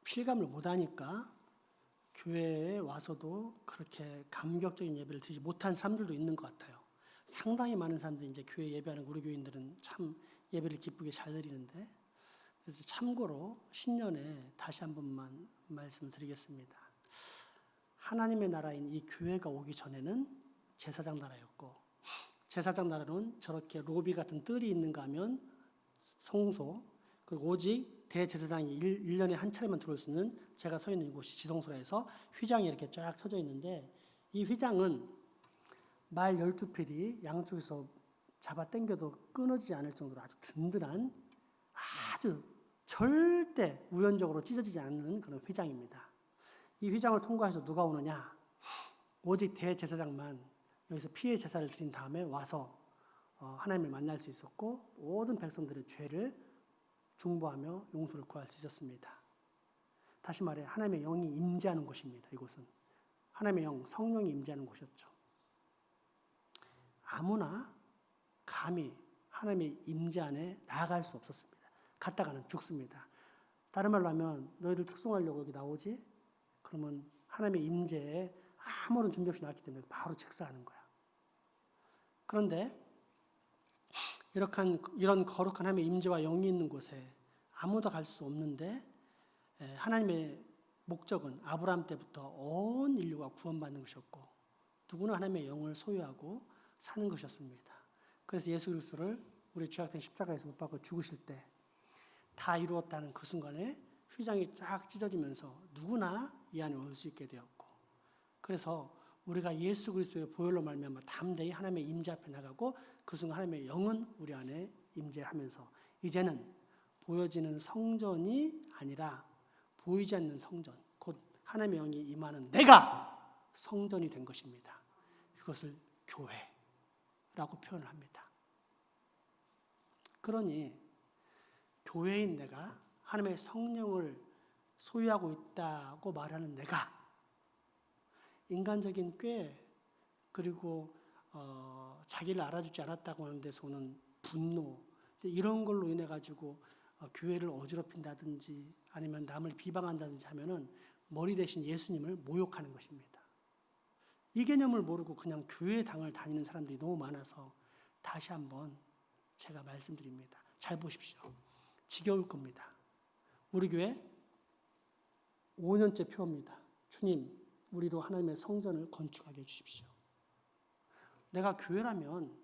실감을 못하니까 교회에 와서도 그렇게 감격적인 예배를 드리지 못한 사람들도 있는 것 같아요. 상당히 많은 사람들이 이제 교회 예배하는 우리 교인들은 참 예배를 기쁘게 잘 드리는데, 그래서 참고로 신년에 다시 한 번만 말씀드리겠습니다. 하나님의 나라인 이 교회가 오기 전에는 제사장 나라였고, 제사장 나라는 저렇게 로비 같은 뜰이 있는가 하면 성소, 그리고 오직 대제사장이 1년에 한 차례만 들어올 수 있는 제가 서 있는 이곳이 지성소라 해서 휘장이 이렇게 쫙 서져 있는데, 이 휘장은 말 12필이 양쪽에서 잡아 당겨도 끊어지지 않을 정도로 아주 든든한, 아주 절대 우연적으로 찢어지지 않는 그런 휘장입니다. 이 휘장을 통과해서 누가 오느냐? 오직 대제사장만 여기서 피의 제사를 드린 다음에 와서 하나님을 만날 수 있었고, 모든 백성들의 죄를 중보하며 용서를 구할 수 있었습니다. 다시 말해 하나님의 영이 임재하는 곳입니다. 이곳은 하나님의 영, 성령이 임재하는 곳이었죠. 아무나 감히 하나님의 임재 안에 나아갈 수 없었습니다. 갔다가는 죽습니다. 다른 말로 하면 너희들 특송하려고 여기 나오지? 그러면 하나님의 임재에 아무런 준비 없이 나왔기 때문에 바로 즉사하는 거야. 그런데 이런 거룩한 하나님의 임재와 영이 있는 곳에 아무도 갈 수 없는데 하나님의 목적은 아브라함 때부터 온 인류가 구원받는 것이었고 누구나 하나님의 영을 소유하고 사는 것이었습니다. 그래서 예수 그리스도를 우리 죄악된 십자가에서 못 박아 죽으실 때 다 이루었다는 그 순간에 휘장이 쫙 찢어지면서 누구나 이 안에 올 수 있게 되었고, 그래서 우리가 예수 그리스도의 보혈로 말미암아 담대히 하나님의 임재 앞에 나가고 그 순간 하나님의 영은 우리 안에 임재하면서 이제는 보여지는 성전이 아니라 보이지 않는 성전, 곧 하나님의 영이 임하는 내가 성전이 된 것입니다. 그것을 교회라고 표현을 합니다. 그러니 교회인 내가 하나님의 성령을 소유하고 있다고 말하는 내가 인간적인 꾀 그리고 자기를 알아주지 않았다고 하는 데서 오는 분노 이런 걸로 인해 가지고 교회를 어지럽힌다든지 아니면 남을 비방한다든지 하면은 머리 대신 예수님을 모욕하는 것입니다. 이 개념을 모르고 그냥 교회 당을 다니는 사람들이 너무 많아서 다시 한번 제가 말씀드립니다. 잘 보십시오. 지겨울 겁니다. 우리 교회 5년째 표입니다. 주님, 우리로 하나님의 성전을 건축하게 해주십시오. 내가 교회라면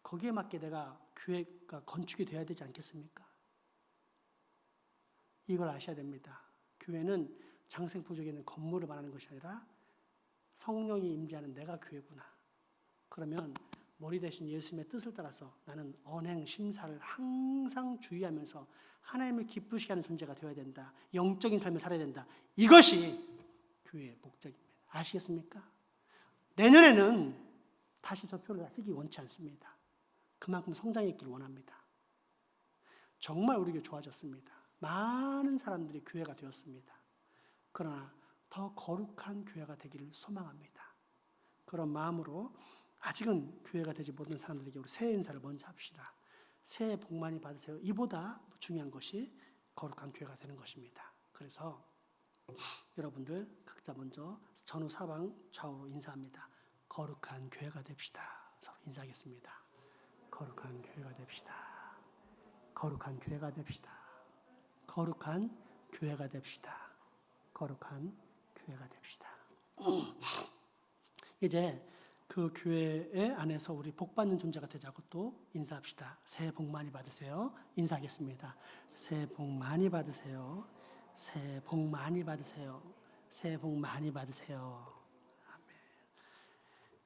거기에 맞게 내가 교회가 건축이 되어야 되지 않겠습니까? 이걸 아셔야 됩니다. 교회는 장생포적에 있는 건물을 말하는 것이 아니라 성령이 임재하는 내가 교회구나. 그러면 머리 대신 예수님의 뜻을 따라서 나는 언행, 심사를 항상 주의하면서 하나님을 기쁘시게 하는 존재가 되어야 된다. 영적인 삶을 살아야 된다. 이것이 교회의 목적입니다. 아시겠습니까? 내년에는 다시 저 표를 쓰기 원치 않습니다. 그만큼 성장했기를 원합니다. 정말 우리 교회 좋아졌습니다. 많은 사람들이 교회가 되었습니다. 그러나 더 거룩한 교회가 되기를 소망합니다. 그런 마음으로 아직은 교회가 되지 못한 사람들에게 우리 새해 인사를 먼저 합시다. 새해 복 많이 받으세요. 이보다 중요한 것이 거룩한 교회가 되는 것입니다. 그래서 여러분들 각자 먼저 전후 사방 좌우로 인사합니다. 거룩한 교회가 됩시다. 서로 인사하겠습니다. 거룩한 교회가 됩시다. 거룩한 교회가 됩시다. 거룩한 교회가 됩시다. 거룩한 교회가 됩시다. 이제 그 교회 안에서 우리 복 받는 존재가 되자고 또 인사합시다. 새해 복 많이 받으세요. 인사하겠습니다. 새해 복 많이 받으세요. 새해 복 많이 받으세요. 새해 복 많이 받으세요. 아멘.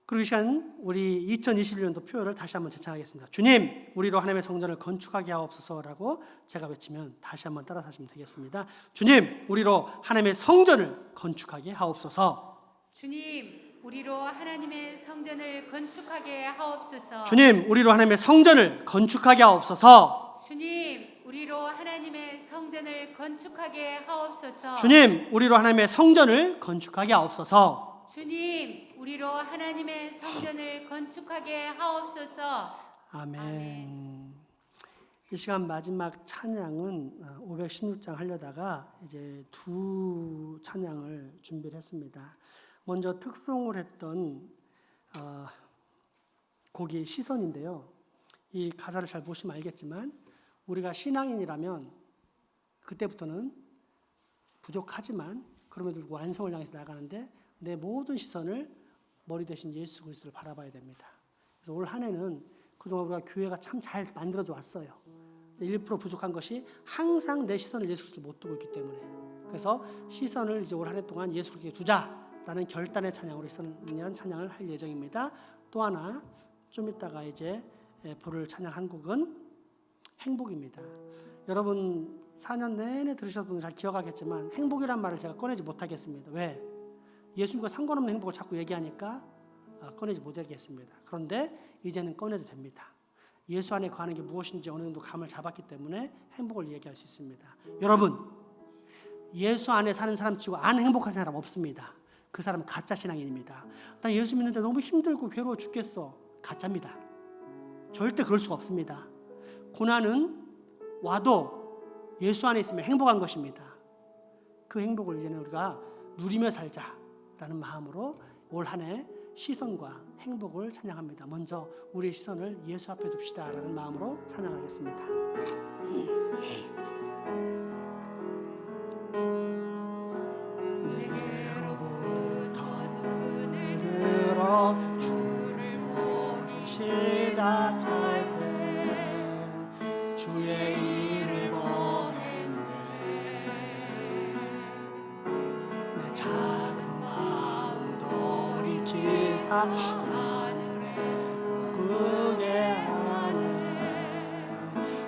그리고 이 시간 우리 2021년도 표를 다시 한번 제창하겠습니다. 주님, 우리로 하나님의 성전을 건축하게 하옵소서라고 제가 외치면 다시 한번 따라서 하시면 되겠습니다. 주님, 우리로 하나님의 성전을 건축하게 하옵소서. 주님, 우리로 하나님의 성전을 건축하게 하옵소서. 주님, 우리로 하나님의 성전을 건축하게 하옵소서. 주님, 우리로 하나님의 성전을 건축하게 하옵소서. 주님, 우리로 하나님의 성전을 건축하게 하옵소서. 주님, 우리로 하나님의 성전을 건축하게 하옵소서. 아멘. 아멘. 이 시간 마지막 찬양은 516장 하려다가 이제 두 찬양을 준비를 했습니다. 먼저 특송을 했던 곡이 시선인데요. 이 가사를 잘 보시면 알겠지만 우리가 신앙인이라면 그때부터는 부족하지만 그럼에도 불구하고 완성을 향해서 나가는데 내 모든 시선을 머리 대신 예수 그리스도를 바라봐야 됩니다. 그래서 올 한 해는 그동안 우리가 교회가 참 잘 만들어져 왔어요. 1% 부족한 것이 항상 내 시선을 예수 그리스도를 못 두고 있기 때문에 그래서 시선을 이제 올 한 해 동안 예수 그리스도께 두자라는 결단의 찬양으로 시선이라는 찬양을 할 예정입니다. 또 하나 좀 이따가 이제 부를 찬양 한 곡은 행복입니다. 여러분 4년 내내 들으셨던 분들 잘 기억하겠지만 행복이란 말을 제가 꺼내지 못하겠습니다. 왜? 예수님과 상관없는 행복을 자꾸 얘기하니까 꺼내지 못하겠습니다. 그런데 이제는 꺼내도 됩니다. 예수 안에 거하는 게 무엇인지 어느 정도 감을 잡았기 때문에 행복을 얘기할 수 있습니다. 여러분, 예수 안에 사는 사람 치고 안 행복한 사람 없습니다. 그 사람은 가짜 신앙인입니다. 나 예수 믿는데 너무 힘들고 괴로워 죽겠어. 가짜입니다. 절대 그럴 수가 없습니다. 고난은 와도 예수 안에 있으면 행복한 것입니다. 그 행복을 이제는 우리가 누리며 살자라는 마음으로 올 한 해 시선과 행복을 찬양합니다. 먼저 우리의 시선을 예수 앞에 둡시다라는 마음으로 찬양하겠습니다. 주의 일을 보겠네. 내 작은 마음 돌이키사 하늘에 꿈꾸게 하네.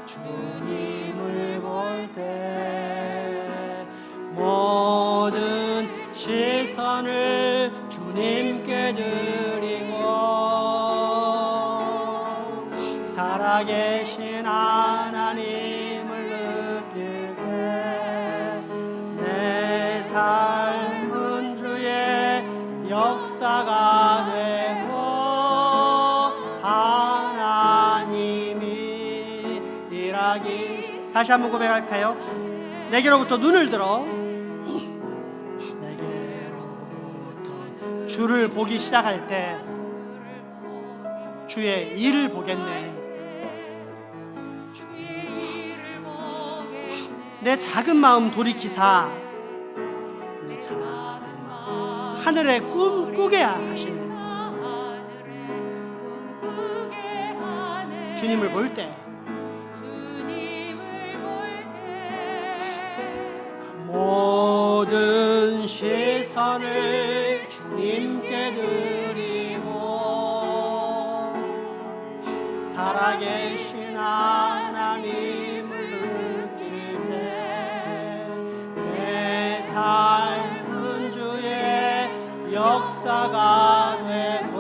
주님을 볼 때 모든 시선을 주님께 드리고 살아계신 하나님을 느낄 때 내 삶은 주의 역사가 되고 하나님이 일하기. 다시 한번 고백할까요? 내게로부터 눈을 들어 내게로부터 주를 보기 시작할 때 주의 일을 보겠네. 내 작은 마음 돌이키사 내 작은 마음 하늘에 꿈꾸게 하시네. 주님을 볼 때 모든 시선을 주님께 드리고 살아계신 하나님을 느낄 때 내 삶은 주의 역사가 되고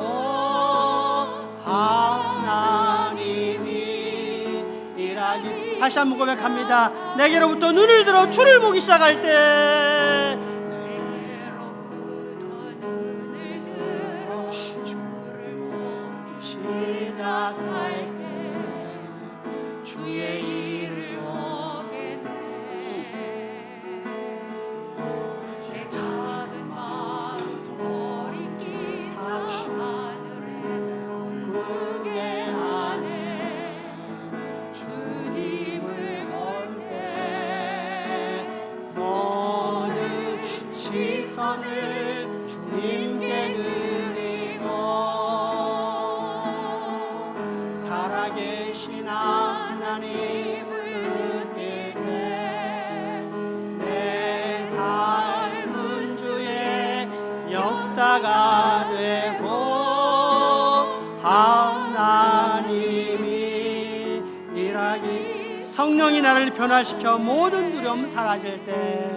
하나님이 일하기. 다시 한번 고백합니다. 내게로부터 눈을 들어 주를 보기 시작할 때 내게로부터 눈을 들어 주를 보기 시작할 때 주의 일을 보겠네. 내 작은 마음 돌이키사 하늘에 꿈꾸게 하네. 주님을 볼 때 모든 시선을 주님께 드리고 살아계신 하나님을 느낄 때 내 삶은 주의 역사가 되고 하나님이 일하기. 성령이 나를 변화시켜 모든 두려움 사라질 때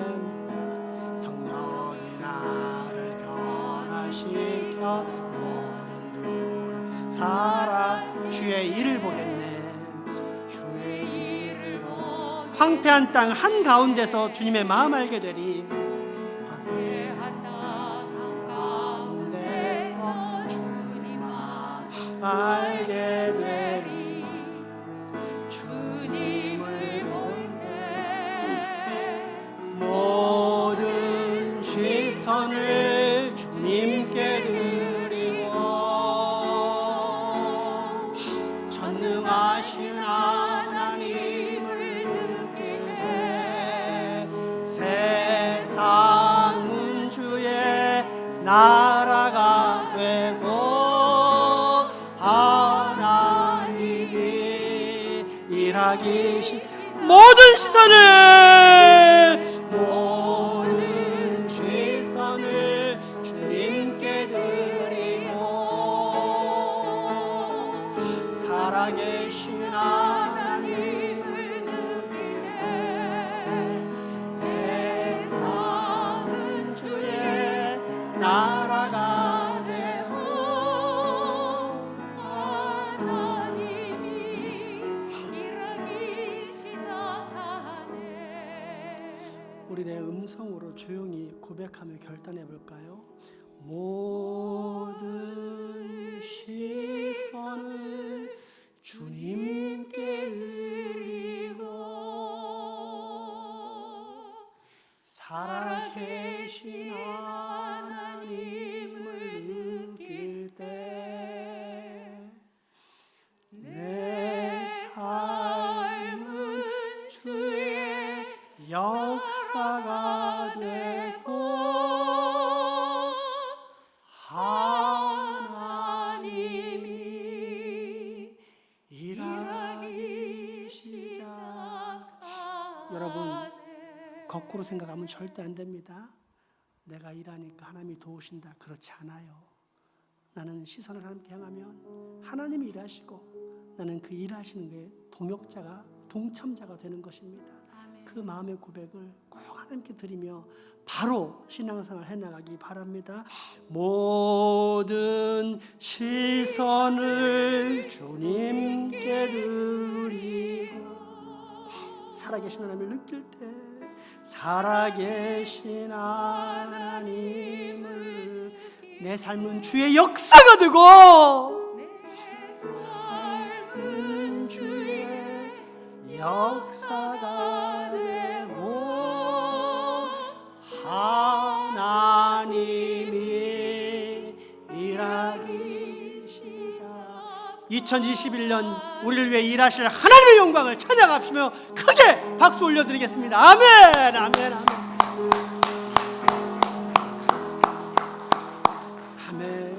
성령이 나를 변화시켜 모든 두려움 사라. 주의 일을 보겠네. 주의 일을 보겠네. 황폐한 땅 한가운데서 주님의 마음 알게 되리. 황폐한 땅 한가운데서 주님의 마음 알게 되리. 주님을 볼 때 모든 시선을 주님께 드리고 전능하신 하나님을 느낄 때 세상은 주의 나라가 되고 하나님이 일하기 모든 시선을 주님께 드리고 살아계신 하나님을 느낄 때 세상은 주의 나라가 되고 우리 내 음성으로 조용히 고백하며 결단해 볼까요? 모든 시선을 주님께 드리고 살아계신 하나님을 느낄 때 내 삶은 주의 역사가 되고 하나님이 일하기 시작. 거꾸로 생각하면 절대 안 됩니다. 내가 일하니까 하나님이 도우신다. 그렇지 않아요. 나는 시선을 하나님께 향하면 하나님이 일하시고 나는 그 일하시는 게 동역자가 동참자가 되는 것입니다. 아멘. 그 마음의 고백을 꼭 하나님께 드리며 바로 신앙생활 해나가기 바랍니다. 모든 시선을 주님께 드리고 살아계신 하나님을 느낄 때 살아계신 하나님을 내 삶은 주의 역사가 되고 삶은 주의 역사가 되고 하나님이 일하기 시작. 2021년 우리를 위해 일하실 하나님의 영광을 찬양합시며 크게 박수 올려드리겠습니다. 아멘, 아멘, 아멘. 아멘.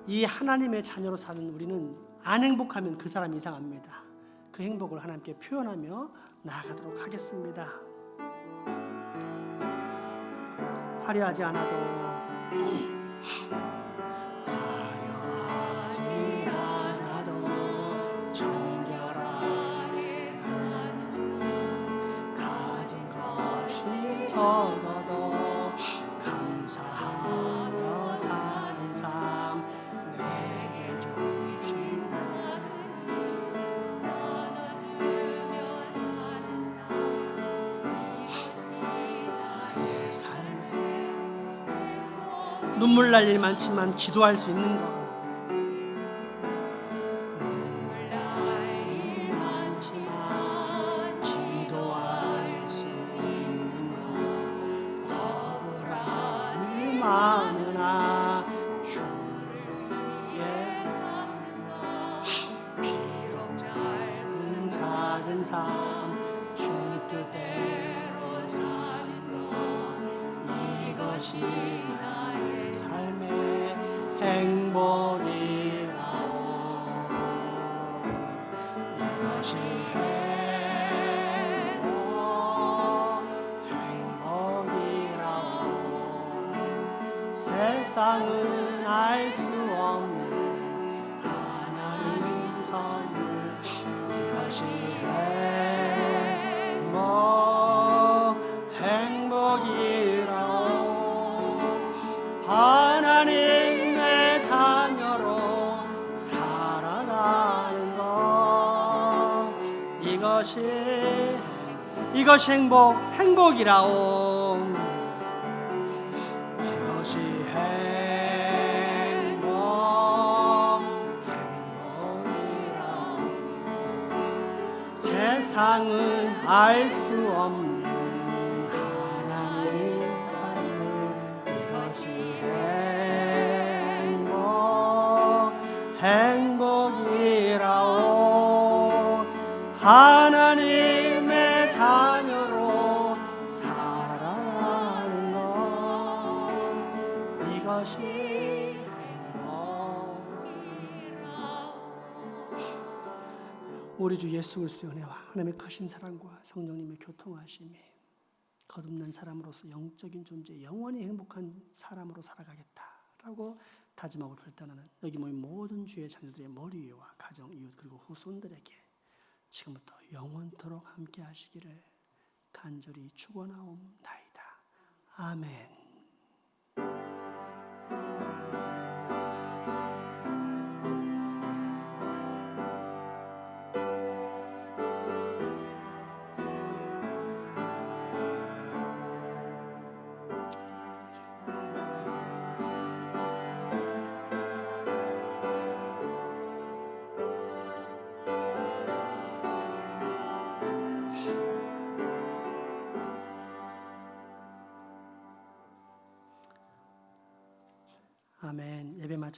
이 하나님의 자녀로 사는 우리는 안 행복하면 그 사람 이상합니다. 그 행복을 하나님께 표현하며 나아가도록 하겠습니다. 화려하지 않아도 정결하게 사는 삶 가진 것이 적어도 감사하며 사는 삶 내게 주신 나의 삶에 눈물 날 일 많지만 기도할 수 있는 것 눈물 날 일 많지만 기도할 수 있는 것 억울한 일 많으나 주의 비록 짧은 작은 삶 주 뜻대로 사는 것 이것이 나의 삶의 행복이라오 이것이 행복이라오 세상은 알 수 없는 하나님 선물 이것이 행복이라오 하나님의 자녀로 살아가는 것 이것이 행복이라오 이것이 행복이라오 세상은 알 수 없는 하나님 삶을 이것이 행복이라오 하나님의 자녀로 살아가는 것 이것이 우리 주 예수 그리스도의 은혜와 하나님의 크신 사랑과 성령님의 교통하심이 거듭난 사람으로서 영적인 존재, 영원히 행복한 사람으로 살아가겠다라고 다짐하고 결단하는 여기 모인 모든 주의 자녀들의 머리 위와 가정, 이웃 그리고 후손들에게 지금부터 영원토록 함께 하시기를 간절히 축원하옵나이다. 아멘.